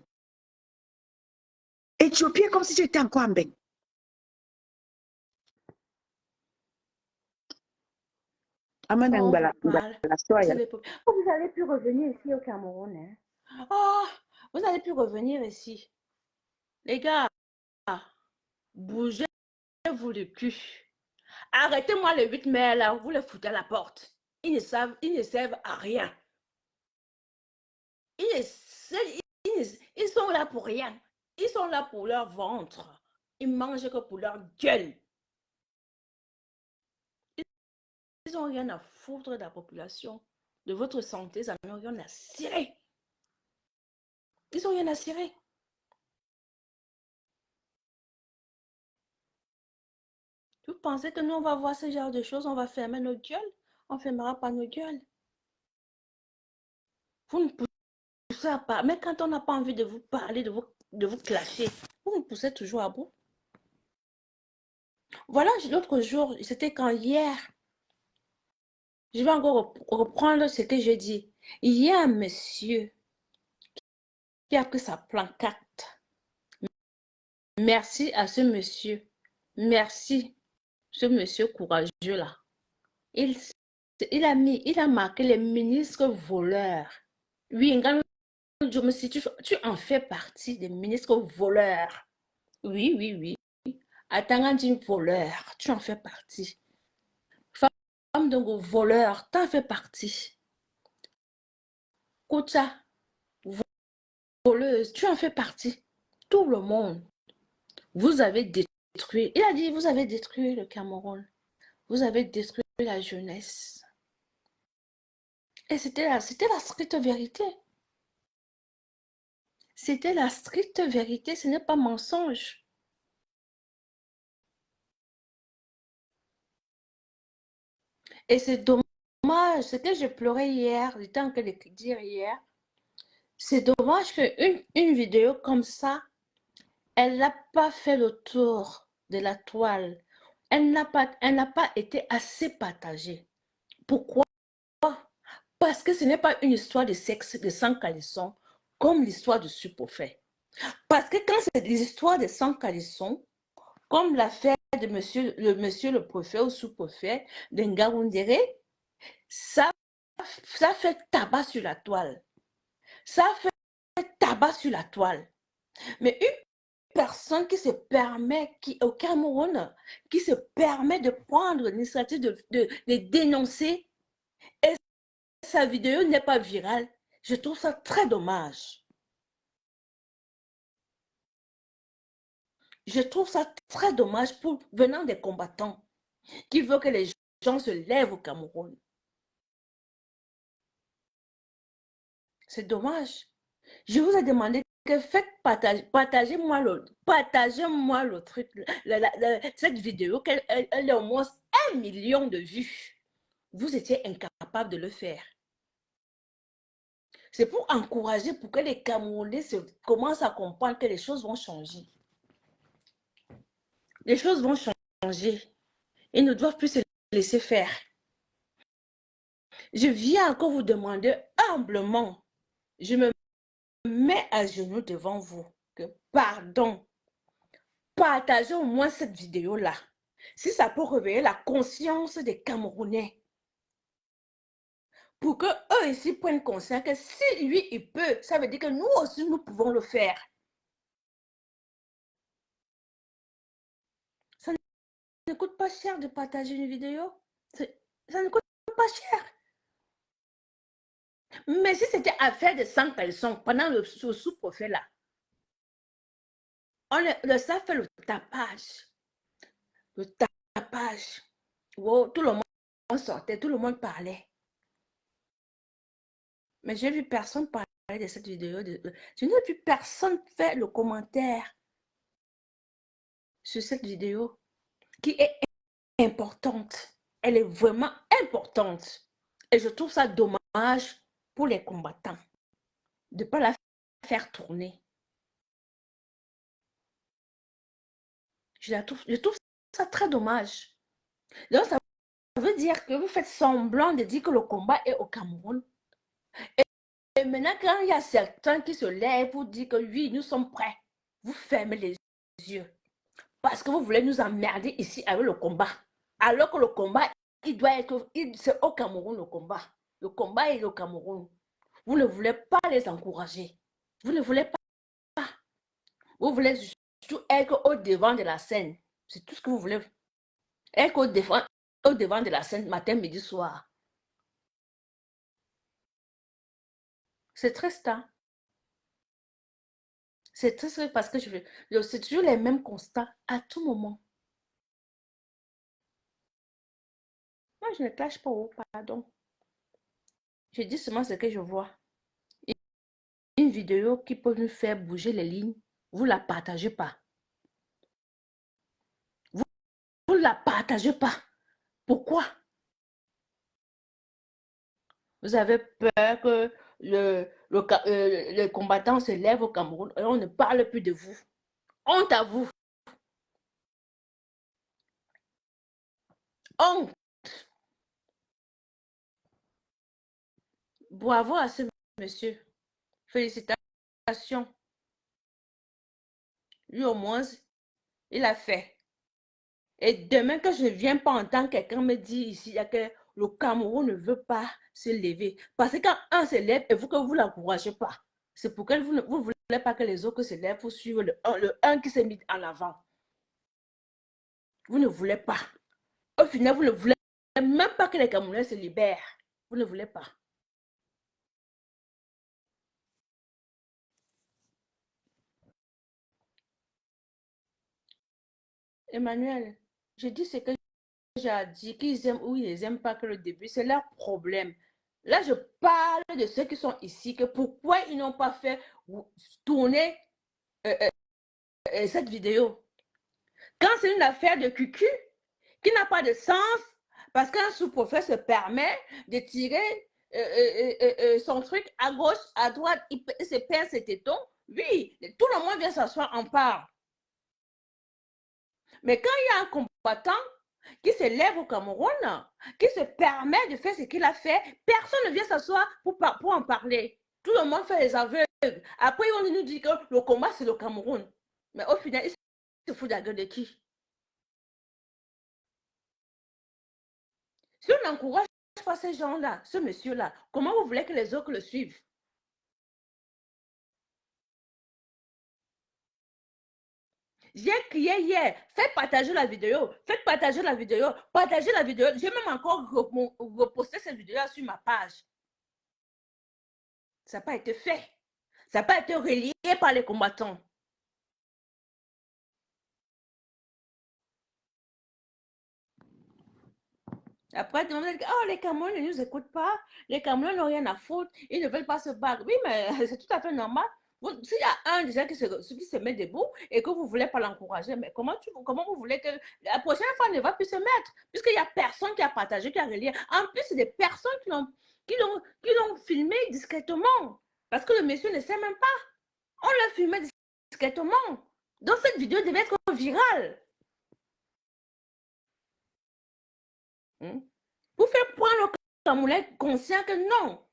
Éthiopie comme si tu étais encore en Bénin. Vous n'allez plus revenir ici au Cameroun. Hein? Oh, vous n'allez plus revenir ici. Les gars, bougez-vous le cul. Arrêtez-moi le 8 mai là, vous les foutez à la porte. Ils ne servent à rien. Ils sont là pour rien. Ils sont là pour leur ventre. Ils mangent que pour leur gueule. Ils n'ont rien à foutre de la population, de votre santé, ils n'ont rien à cirer. Ils n'ont rien à cirer. Vous pensez que nous, on va voir ce genre de choses, on va fermer nos gueules? On ne fermera pas nos gueules. Vous ne poussez pas. Mais quand on n'a pas envie de vous parler, de vous clasher, vous me poussez toujours à bout. Voilà, l'autre jour, c'était quand hier, je vais encore reprendre ce que j'ai dit. Il y a un monsieur qui a pris sa pancarte. Merci à ce monsieur. Merci, ce monsieur courageux là. Il a marqué les ministres voleurs. Oui, je me suis dit, tu en fais partie des ministres voleurs. Oui. Attends, dit voleur, tu en fais partie. Femme de voleur, tu en fais partie. Koucha, voleuse, tu en fais partie. Tout le monde. Vous avez détruit. Il a dit, vous avez détruit le Cameroun. Vous avez détruit la jeunesse. Et c'était la stricte vérité. C'était la stricte vérité, ce n'est pas mensonge. Et c'est dommage, ce que je pleurais hier, j'étais en train de dire hier, c'est dommage qu'une vidéo comme ça, elle n'a pas fait le tour de la toile. Elle n'a pas été assez partagée. Pourquoi? Parce que ce n'est pas une histoire de sexe, de sang calisson, comme l'histoire de Supofait. Parce que quand c'est des histoires de sang calisson, comme l'affaire de monsieur le préfet ou sous-préfet de Ngaoundéré, ça fait tabac sur la toile. Ça fait tabac sur la toile. Mais une personne qui se permet, au Cameroun, qui se permet de prendre l'initiative de dénoncer, et sa vidéo n'est pas virale, je trouve ça très dommage. Je trouve ça très dommage venant des combattants qui veulent que les gens se lèvent au Cameroun. C'est dommage. Je vous ai demandé que faites partagez-moi le truc, cette vidéo, qu'elle ait au moins 1 million de vues. Vous étiez incapable de le faire. C'est pour encourager, pour que les Camerounais commencent à comprendre que les choses vont changer. Les choses vont changer. Ils ne doivent plus se laisser faire. Je viens encore vous demander humblement, je me mets à genoux devant vous que, pardon, partagez au moins cette vidéo-là. Si ça peut réveiller la conscience des Camerounais, pour que eux ici prennent conscience que si lui, il peut, ça veut dire que nous aussi, nous pouvons le faire. Ça ne coûte pas cher de partager une vidéo. Ça ne coûte pas cher. Mais si c'était affaire de 100 personnes pendant le sous-préfet là, le staff fait le tapage. Le tapage. Wow, tout le monde sortait, tout le monde parlait. Mais j'ai vu personne parler de cette vidéo. Je n'ai vu personne faire le commentaire sur cette vidéo qui est importante. Elle est vraiment importante. Et je trouve ça dommage pour les combattants de ne pas la faire tourner. Je trouve ça très dommage. Donc, ça veut dire que vous faites semblant de dire que le combat est au Cameroun. Et maintenant, quand il y a certains qui se lèvent pour dire que oui, nous sommes prêts, vous fermez les yeux. Parce que vous voulez nous emmerder ici avec le combat. Alors que le combat, il doit être, c'est au Cameroun le combat. Le combat est au Cameroun. Vous ne voulez pas les encourager. Vous ne voulez pas. Vous voulez surtout être au devant de la scène. C'est tout ce que vous voulez. Être au devant de la scène matin, midi, soir. C'est triste, hein? C'est triste parce que c'est toujours les mêmes constats à tout moment. Moi, je ne clash pas au pardon. Je dis seulement ce que je vois. Une vidéo qui peut nous faire bouger les lignes, vous ne la partagez pas. Vous ne la partagez pas. Pourquoi? Vous avez peur que le combattant se lève au Cameroun et on ne parle plus de vous. Honte à vous. Honte. Bravo à ce monsieur. Félicitations. Lui au moins, il a fait. Et demain, que je ne viens pas entendre quelqu'un me dire ici que le Cameroun ne veut pas se lever. Parce que quand un se lève, et vous que vous ne l'encouragez pas. C'est pourquoi vous ne voulez pas que les autres se lèvent pour suivre le un qui s'est mis en avant. Vous ne voulez pas. Au final, vous ne voulez même pas que les Camerounais se libèrent. Vous ne voulez pas. Emmanuel, je dis ce que j'ai dit, qu'ils aiment ou ils n'aiment pas que le début, c'est leur problème. Là, je parle de ceux qui sont ici, que pourquoi ils n'ont pas fait tourner cette vidéo. Quand c'est une affaire de cucu qui n'a pas de sens, parce qu'un sous-préfet se permet de tirer son truc à gauche, à droite, il se perd ses tétons, oui, tout le monde vient s'asseoir, en parle. Mais quand il y a un combattant qui se lève au Cameroun, qui se permet de faire ce qu'il a fait, personne ne vient s'asseoir pour en parler. Tout le monde fait les aveugles. Après, ils vont nous dire que le combat, c'est le Cameroun. Mais au final, ils se foutent de la gueule de qui? Si on n'encourage pas ces gens-là, ce monsieur-là, comment vous voulez que les autres le suivent? J'ai crié hier, faites partager la vidéo, faites partager la vidéo, partagez la vidéo. J'ai même encore reposté cette vidéo sur ma page. Ça n'a pas été fait. Ça n'a pas été relié par les combattants. Après, tout le monde dit, oh, les Camerounais ne nous écoutent pas, les Camerounais n'ont rien à foutre, ils ne veulent pas se battre. Oui, mais c'est tout à fait normal. S'il y a un déjà qui se met debout et que vous ne voulez pas l'encourager, mais comment vous voulez que la prochaine fois ne va plus se mettre? Puisqu'il n'y a personne qui a partagé, qui a relié. En plus, c'est des personnes qui l'ont filmé discrètement. Parce que le monsieur ne sait même pas. On l'a filmé discrètement. Donc, cette vidéo devait être virale. Vous faites prendre le Camerounais conscient que non,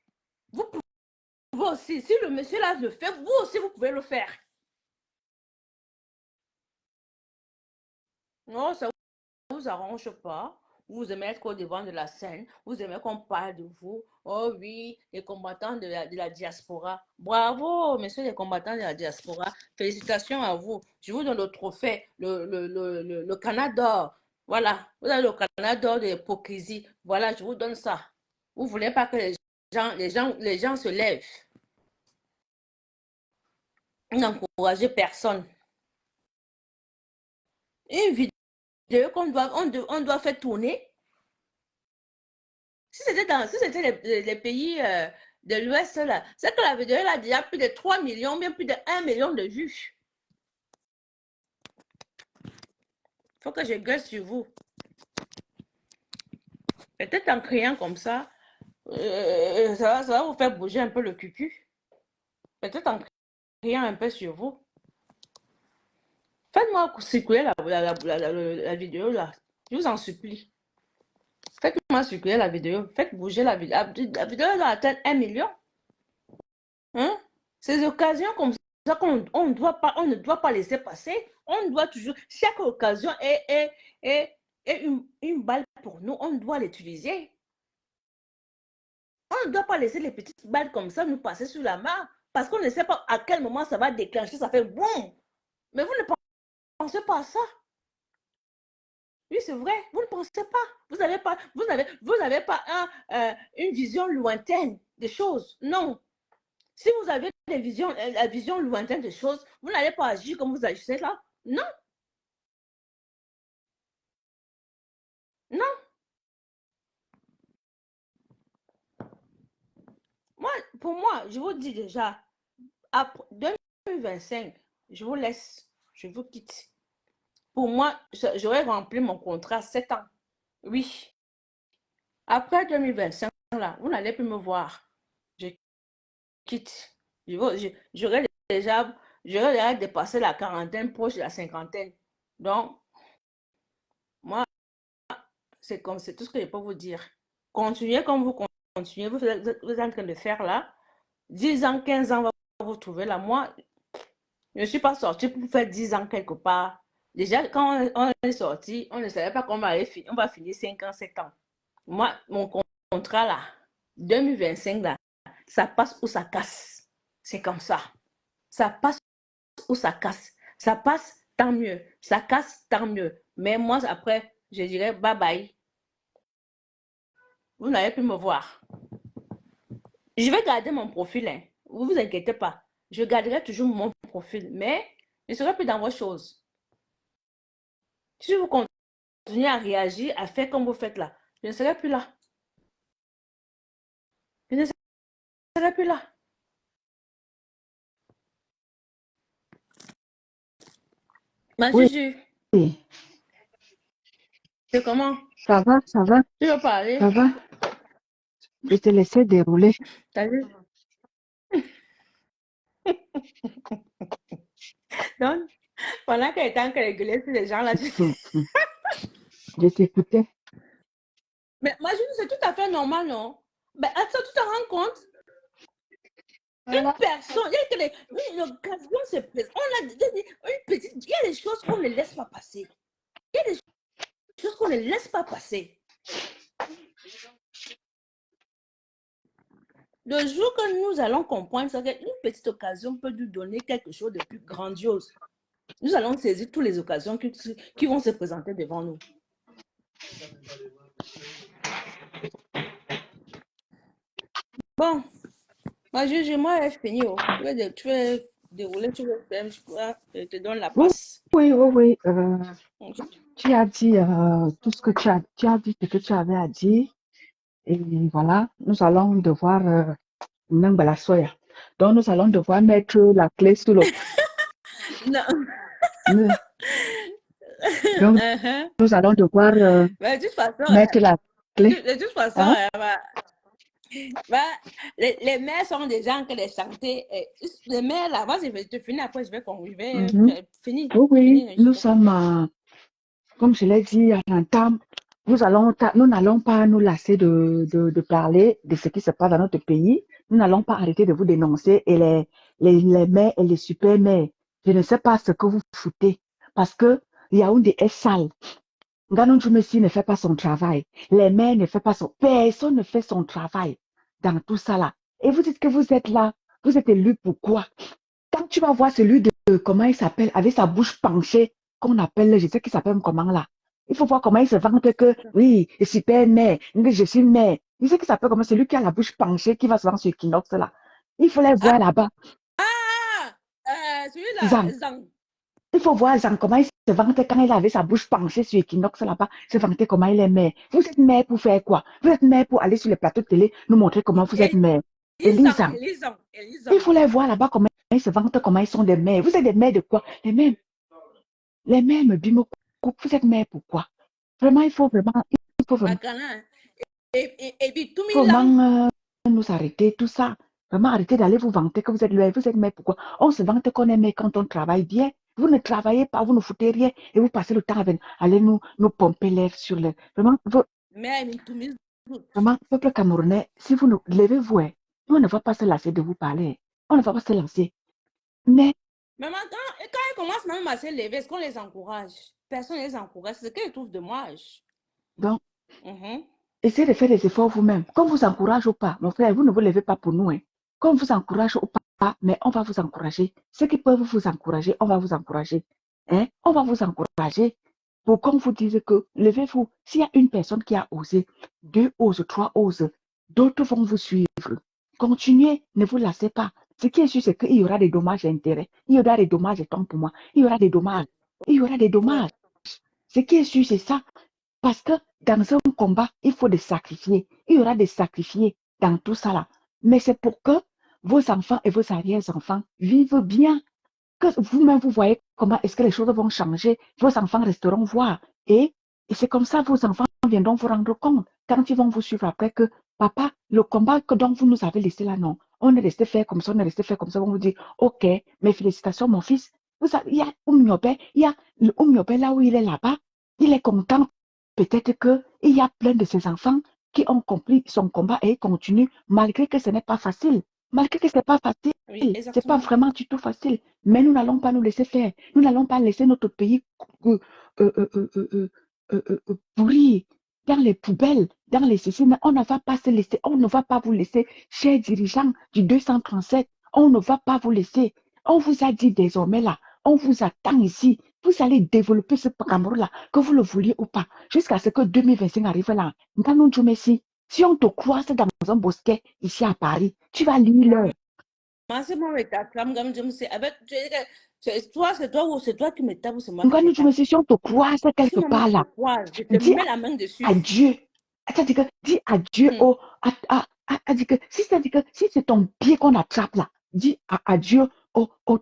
vous pouvez aussi, si le monsieur là le fait, vous aussi, vous pouvez le faire. Non, ça ne vous arrange pas. Vous aimez être au devant de la scène. Vous aimez qu'on parle de vous. Oh oui, les combattants de la diaspora. Bravo, messieurs les combattants de la diaspora. Félicitations à vous. Je vous donne le trophée, le canard d'or. Voilà, vous avez le canard d'or de l'hypocrisie. Voilà, je vous donne ça. Vous ne voulez pas que les gens se lèvent. Vous n'encouragez personne. Une vidéo qu'on on doit faire tourner. Si c'était les pays de l'Ouest, là, c'est que la vidéo elle a déjà plus de 3 millions, bien plus de 1 million de vues. Il faut que je gueule sur vous. Peut-être en criant comme ça, ça va vous faire bouger un peu le cul. Peut-être en criant un peu sur vous. Faites-moi circuler la vidéo là. Je vous en supplie. Faites-moi circuler la vidéo. Faites bouger la vidéo. La vidéo doit atteindre 1 million. Hein? Ces occasions comme ça qu'on ne doit pas laisser passer. On doit toujours, chaque occasion est une balle pour nous. On doit l'utiliser. On ne doit pas laisser les petites balles comme ça nous passer sur la main. Parce qu'on ne sait pas à quel moment ça va déclencher. Ça fait boum. Mais vous ne pensez pas à ça. Oui, c'est vrai. Vous ne pensez pas. Vous n'avez pas une vision lointaine des choses. Non. Si vous avez la vision lointaine des choses, vous n'allez pas agir comme vous agissez là. Non. Non. Pour moi, je vous dis déjà, après 2025, je vous laisse, je vous quitte. Pour moi, j'aurais rempli mon contrat 7 ans. Oui. Après 2025, là, vous n'allez plus me voir. Je quitte. J'aurais déjà dépassé la quarantaine, proche de la cinquantaine. Donc, moi, c'est tout ce que je peux vous dire. Continuez comme vous continuez. Vous êtes en train de faire là. 10 ans, 15 ans, va vous trouver là. Moi, je ne suis pas sortie pour faire 10 ans quelque part. Déjà, quand on est sorti, on ne savait pas comment on va finir 5 ans, 7 ans. Moi, mon contrat là, 2025 là, ça passe ou ça casse. C'est comme ça. Ça passe ou ça casse. Ça passe, tant mieux. Ça casse, tant mieux. Mais moi, après, je dirais bye bye. Vous n'allez plus me voir. Je vais garder mon profil. Hein. Vous ne vous inquiétez pas. Je garderai toujours mon profil. Mais je ne serai plus dans vos choses. Si vous continuez à réagir, à faire comme vous faites là, je ne serai plus là. Je ne serai plus là. Ma Juju. Oui. C'est comment? Ça va, ça va. Tu veux parler? Ça va. Je te laissais dérouler. T'as vu? Donc, pendant qu'elle était en train de gueuler sur les gens là, Je t'écoutais. Mais moi, je dis, c'est tout à fait normal, non? Mais attends, tu te rends compte? Une personne, une occasion se présente. On a une petite, il y a des choses qu'on ne laisse pas passer. Il y a des choses qu'on ne laisse pas passer. Le jour que nous allons comprendre, c'est qu'une petite occasion peut nous donner quelque chose de plus grandiose. Nous allons saisir toutes les occasions qui vont se présenter devant nous. Bon, moi, j'ai fini. Tu veux dérouler, tu veux faire, je te donne la passe. Oui. Tu as dit tout ce que tu as dit ce que tu avais à dire. Et voilà, nous allons devoir la soya. Donc, nous allons devoir mettre la clé sous le... Non. Donc, nous allons devoir de toute façon, mettre la clé. De toute façon, les mères sont des gens qui les chanter. Les mères là, moi, je vais te finir après, je vais finir. Oui, nous sommes, comme je l'ai dit à l'entame, Nous n'allons pas nous lasser de parler de ce qui se passe dans notre pays. Nous n'allons pas arrêter de vous dénoncer et les mères et les super-mères. Je ne sais pas ce que vous foutez parce que Yaoundé est sale. Nganou Djoumessi ne fait pas son travail. Les mères ne font pas son... Personne ne fait son travail dans tout ça là. Et vous dites que vous êtes là. Vous êtes élu pourquoi? Quand tu vas voir celui comment il s'appelle, avec sa bouche penchée, qu'on appelle, je sais qu'il s'appelle comment là. Il faut voir comment il se vante que, oui, je suis père mère, je suis mère. Je sais qu'il s'appelle comment celui qui a la bouche penchée, qui va se vendre sur Equinox là. Il faut les Ah, voir là-bas. celui-là, Zang. Zang. Il faut voir Zang, comment il se vante quand il avait sa bouche penchée sur Equinox là-bas, se vanter comment il est mère. Vous êtes mère pour faire quoi? Vous êtes mère pour aller sur les plateaux de télé, nous montrer comment vous êtes mère. Elisang, Elisang. Elisang, Il Elisang. faut les voir là-bas comment ils se vantent, comment ils sont des mères. Vous êtes des mères de quoi? Les mères me disent, vous êtes mère pourquoi? Vraiment, il faut Makana. Et puis, tout Milan. vraiment nous arrêter tout ça. Vraiment arrêter d'aller vous vanter que vous êtes mère pourquoi? On se vante qu'on est mère quand on travaille bien. Vous ne travaillez pas, vous ne foutez rien et vous passez le temps avec aller nous pomper l'air sur les. Vraiment, Mais tout vraiment, peuple camerounais, si vous nous levez-vous, on ne va pas se lasser de vous parler. On ne va pas se lancer. Mais Maman, quand ils commencent même à se lever, est-ce qu'on les encourage? Personne ne les encourage. C'est ce qu'ils trouvent dommage. donc, Mhm. essayez de faire des efforts vous-même. Qu'on vous encourage ou pas, mon frère, vous ne vous levez pas pour nous. Qu'on vous encourage ou pas, mais on va vous encourager. Ceux qui peuvent vous encourager, on va vous encourager. On va vous encourager pour qu'on vous dise que levez-vous. S'il y a une personne qui a osé, deux osent, trois osent, d'autres vont vous suivre. Continuez, ne vous lassez pas. Ce qui est sûr, c'est qu'il y aura des dommages et intérêts. Il y aura des dommages, tant pour moi. Il y aura des dommages. Il y aura des Ouais. dommages. Ce qui est sûr, c'est ça. Parce que dans un combat, il faut des sacrifiés. Il y aura des sacrifiés dans tout ça là. Mais c'est pour que vos enfants et vos arrière-enfants vivent bien. Que vous-même, vous voyez comment est-ce que les choses vont changer. Vos enfants resteront voir. Et c'est comme ça, vos enfants viendront vous rendre compte. Quand ils vont vous suivre après que, papa, le combat que dont vous nous avez laissé là, non. On est resté faire comme ça, on est resté faire comme ça. On vous dit, OK, mes félicitations, mon fils. Vous savez, il y a il y a le Oumyobé là où il est là-bas. Il est content. Peut-être qu'il y a plein de ses enfants qui ont compris son combat et continuent, malgré que ce n'est pas facile. Malgré que ce n'est pas facile. Oui, C'est pas exactement. vraiment du tout facile. Mais nous n'allons pas nous laisser faire. Nous n'allons pas laisser notre pays euh, euh, euh, euh, euh, pourrir dans les poubelles, dans les ceci. Mais on ne va pas se laisser. On ne va pas vous laisser, chers dirigeants du 237. On ne va pas vous laisser. On vous a dit désormais là, on vous attend ici. Vous allez développer ce Cameroun-là, que vous le vouliez ou pas, jusqu'à ce que 2025 arrive là. Nganou Djoumessi, si on te croise dans un bosquet ici à Paris, tu vas lire l'heure. C'est moi qui t'acclame, comme je me sais. C'est toi ou c'est toi qui me tapes ou c'est moi qui te Nganou tape. Djoumessi, si on te croise Si quelque maman part là, te croise, je te dis mets la main dessus. adieu. C'est-à-dire que dis adieu Hmm. c'est-à-dire que si c'est ton pied qu'on attrape là, dis adieu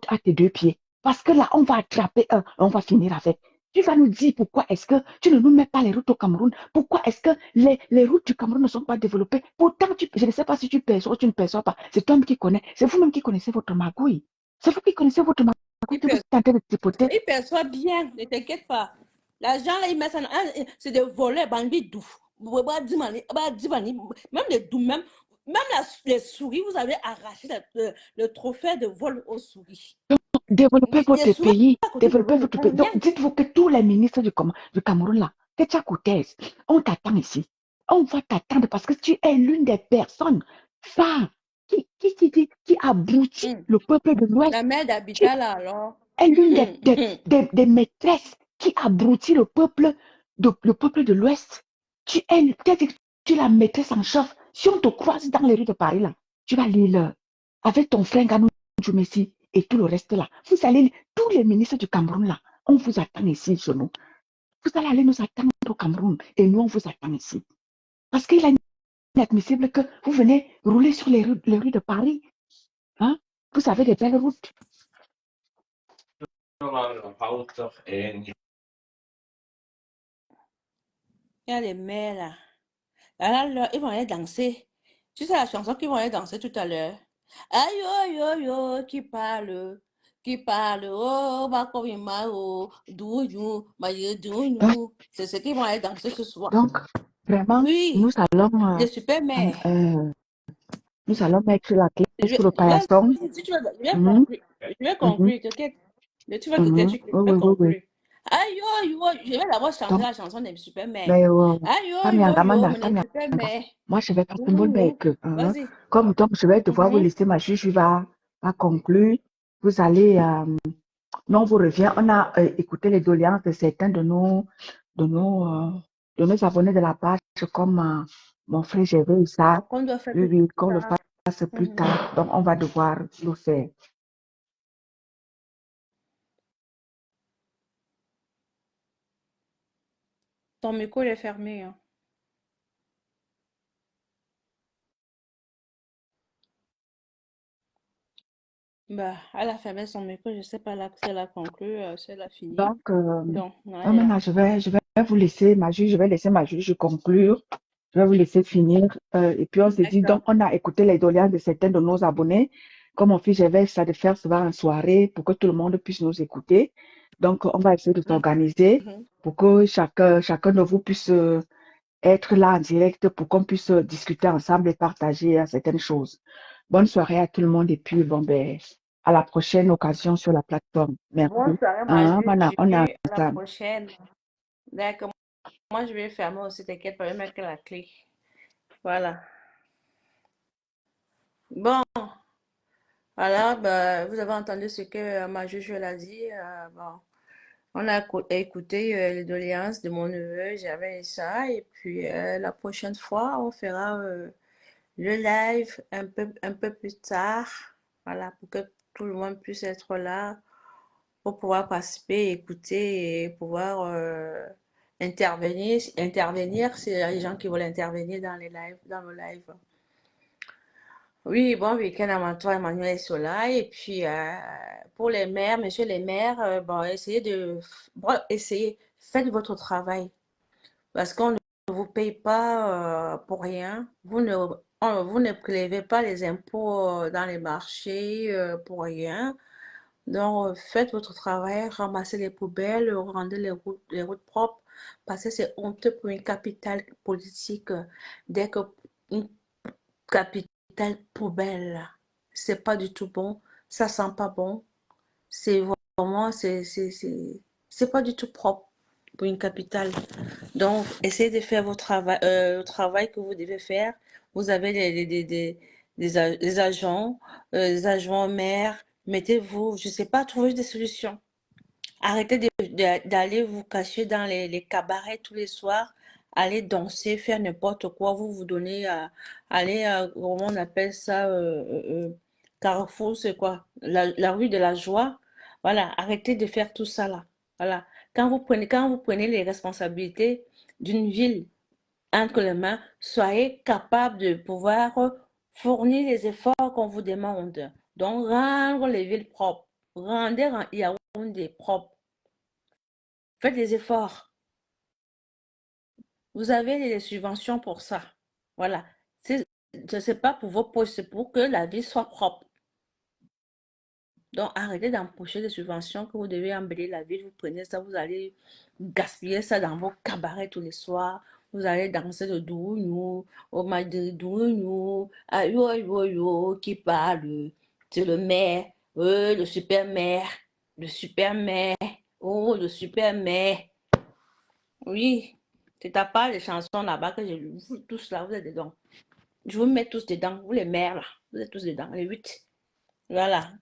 à tes deux pieds. Parce que là, on va attraper un, on va finir avec. Tu vas nous dire pourquoi est-ce que tu ne nous mets pas les routes au Cameroun? Pourquoi est-ce que les routes du Cameroun ne sont pas développées? Pourtant, je ne sais pas si tu perçois ou tu ne perçois pas. C'est toi-même qui connais. C'est vous-même qui connaissez votre magouille. C'est vous qui connaissez votre magouille Il, que vous tentez de tripoter. il perçoit bien, ne t'inquiète pas. L'argent là, il met ça. C'est des volets, bandits doux. Même les doux, même les souris, vous avez arraché le trophée de vol aux souris. Développez Les votre souris pays, à côté de développez vous ne votre font pays. Donc, rien. dites-vous que tous les ministres du Cameroun, là, Tetia Koutès, on t'attend ici. On va t'attendre parce que tu es l'une des personnes phares qui abrutit Hmm. le peuple de l'Ouest. La mère Tu d'habitat là, alors. es l'une Hmm. des maîtresses qui abrutit le peuple de l'Ouest. Tu es la maîtresse en chef. Si on te croise dans les rues de Paris, là, tu vas lire avec ton frère Ganou Djoumessi et tout le reste là. Vous allez, tous les ministres du Cameroun là, on vous attend ici chez nous. Vous allez aller nous attendre au Cameroun et nous on vous attend ici. Parce qu'il est inadmissible que vous venez rouler sur les rues de Paris. Hein? Vous avez des belles routes. Il y a les mères là. Là, ils vont aller danser. Tu sais la chanson qu'ils vont aller danser tout à l'heure. Aïe, aïe, aïe, aïe, qui parle. qui parle, oh, ma comima, oh, dounou, ma Donc, dounou. C'est ce qu'ils vont aller danser ce soir. donc, vraiment, Oui, le super euh, mère. euh, nous allons mettre la clé sur le paillasson. Vas-y, si tu veux, je vais Mhm, conclure. Je vais mhm, conclure, t'inquiète. Mais tu vas quitter, mhm. je Oui, vais oui, oui, oui. conclure. Aïe, yo, yo, je vais d'abord chanter Donc, la chanson des super mères. mais, Aïe, yo, yo, yo, Tamiangamana, mais les super mères. moi, je vais pas Ouh, tomber ouh. que, Vas-y. comme donc, je vais devoir vous Mhm. laisser, ma juge va conclure. Vous allez, non, on vous revient. On a écouté les doléances de certains de nos, euh, de nos abonnés de la page, comme mon frère Gervais, ça. Qu'on doit faire Oui, plus oui, qu'on le tard. fasse plus Mhm. tard. Donc, on va devoir le faire. Ton micro il est fermé, hein. Bah, elle a fermé son micro, je sais pas là si elle a conclu, si elle a fini. Donc, Donc, on est là. maintenant, je vais vous laisser, ma juge, je vais laisser ma juge conclure. Je vais vous laisser finir. Et puis, on s'est dit, donc, D'accord. on a écouté les doléances de certains de nos abonnés. Comme mon fils, j'avais ça de faire souvent en soirée pour que tout le monde puisse nous écouter. Donc, on va essayer de s'organiser Mhm. pour que chacun de vous puisse être là en direct pour qu'on puisse discuter ensemble et partager certaines choses. Bonne soirée à tout le monde et puis, bon, ben, à la prochaine occasion sur la plateforme. Bonne Merci. soirée, ma Hein, Juju. on est À la ensemble. prochaine. D'accord. Moi, je vais fermer aussi, t'inquiète pas, je vais mettre la clé. Voilà. Bon, alors, bah, vous avez entendu ce que ma juge l'a dit. Bon, on a écouté les doléances de mon neveu, j'avais ça. Et puis, la prochaine fois, on fera le live un peu plus tard. Voilà, pour que tout le monde puisse être là, pour pouvoir participer, écouter et pouvoir intervenir s'il y a des gens qui veulent intervenir dans les lives, dans le live. Oui, bon week-end à toi, Emmanuel Sola. Et puis, pour les maires, messieurs les maires, bon, bon, essayez, faites votre travail. Parce qu'on ne vous paye pas pour rien. Vous ne prélevez pas les impôts dans les marchés pour rien. Donc, faites votre travail, ramassez les poubelles, rendez les routes propres, parce que c'est honteux pour une capitale politique dès que une capitale poubelle, c'est pas du tout bon, ça sent pas bon, c'est vraiment, c'est pas du tout propre pour une capitale. Donc, essayez de faire le travail que vous devez faire. Vous avez des agents maires. Mettez-vous, je sais pas, trouvez des solutions. Arrêtez d'aller vous cacher dans les cabarets tous les soirs, aller danser, faire n'importe quoi. Vous vous donnez à aller, comment on appelle ça, Carrefour, c'est quoi? La rue de la joie. Voilà, arrêtez de faire tout ça là. Voilà. Quand vous prenez les responsabilités d'une ville entre les mains, soyez capable de pouvoir fournir les efforts qu'on vous demande. Donc, rendre les villes propres. Rendez Yaoundé propre. Faites des efforts. Vous avez les subventions pour ça. Voilà. Ce n'est pas pour vos poches, c'est pour que la ville soit propre. Donc, arrêtez d'empocher des subventions que vous devez embellir la ville. Vous prenez ça, vous allez gaspiller ça dans vos cabarets tous les soirs. Vous allez danser de dounou, au match de dounou, ayo, ayo, ayo, qui parle. C'est le maire, le super maire, le super maire, oh, le super maire. Oui, c'est ta part des chansons là-bas que j'ai lues. Vous tous là, vous êtes dedans. Je vous mets tous dedans. Vous les mères là, vous êtes tous dedans. Les 8. Voilà.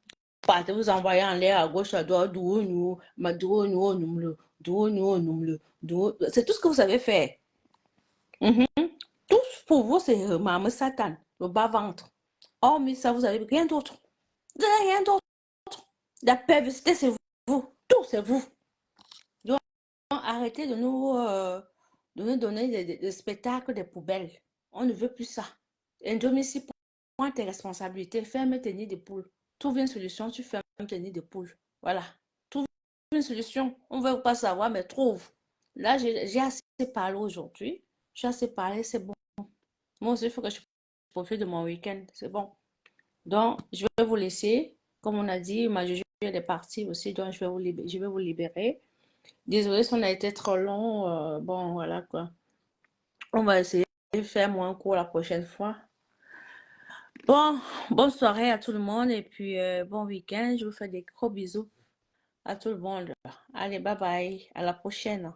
Partez vous envoyer en l'air à gauche, à droite, d'où nous, ma d'où nous, nous, c'est tout ce que vous savez faire. Mhm. Tout pour vous, c'est Maman Satan, le bas-ventre. Oh, mais ça, vous avez rien d'autre. Vous n'avez rien d'autre. La perversité, c'est vous. Tout, c'est vous. Donc, arrêtez de nous donner des spectacles des poubelles. On ne veut plus ça. Indomie, prends tes responsabilités. Ferme tes nids de poules. Trouve une solution, tu fermes tes nids de poules. Voilà. Trouve une solution. On ne veut pas savoir, mais trouve. Là, j'ai assez parlé aujourd'hui. J'ai assez parlé, c'est bon. Moi aussi, il faut que je profite de mon week-end. C'est bon. Donc, je vais vous laisser. Comme on a dit, ma elle est partie aussi, donc je vais vous libérer. Désolée si on a été trop long. Bon, voilà quoi. On va essayer de faire moins court la prochaine fois. Bon, bonne soirée à tout le monde et puis bon week-end. Je vous fais des gros bisous à tout le monde. Allez, bye bye. À la prochaine.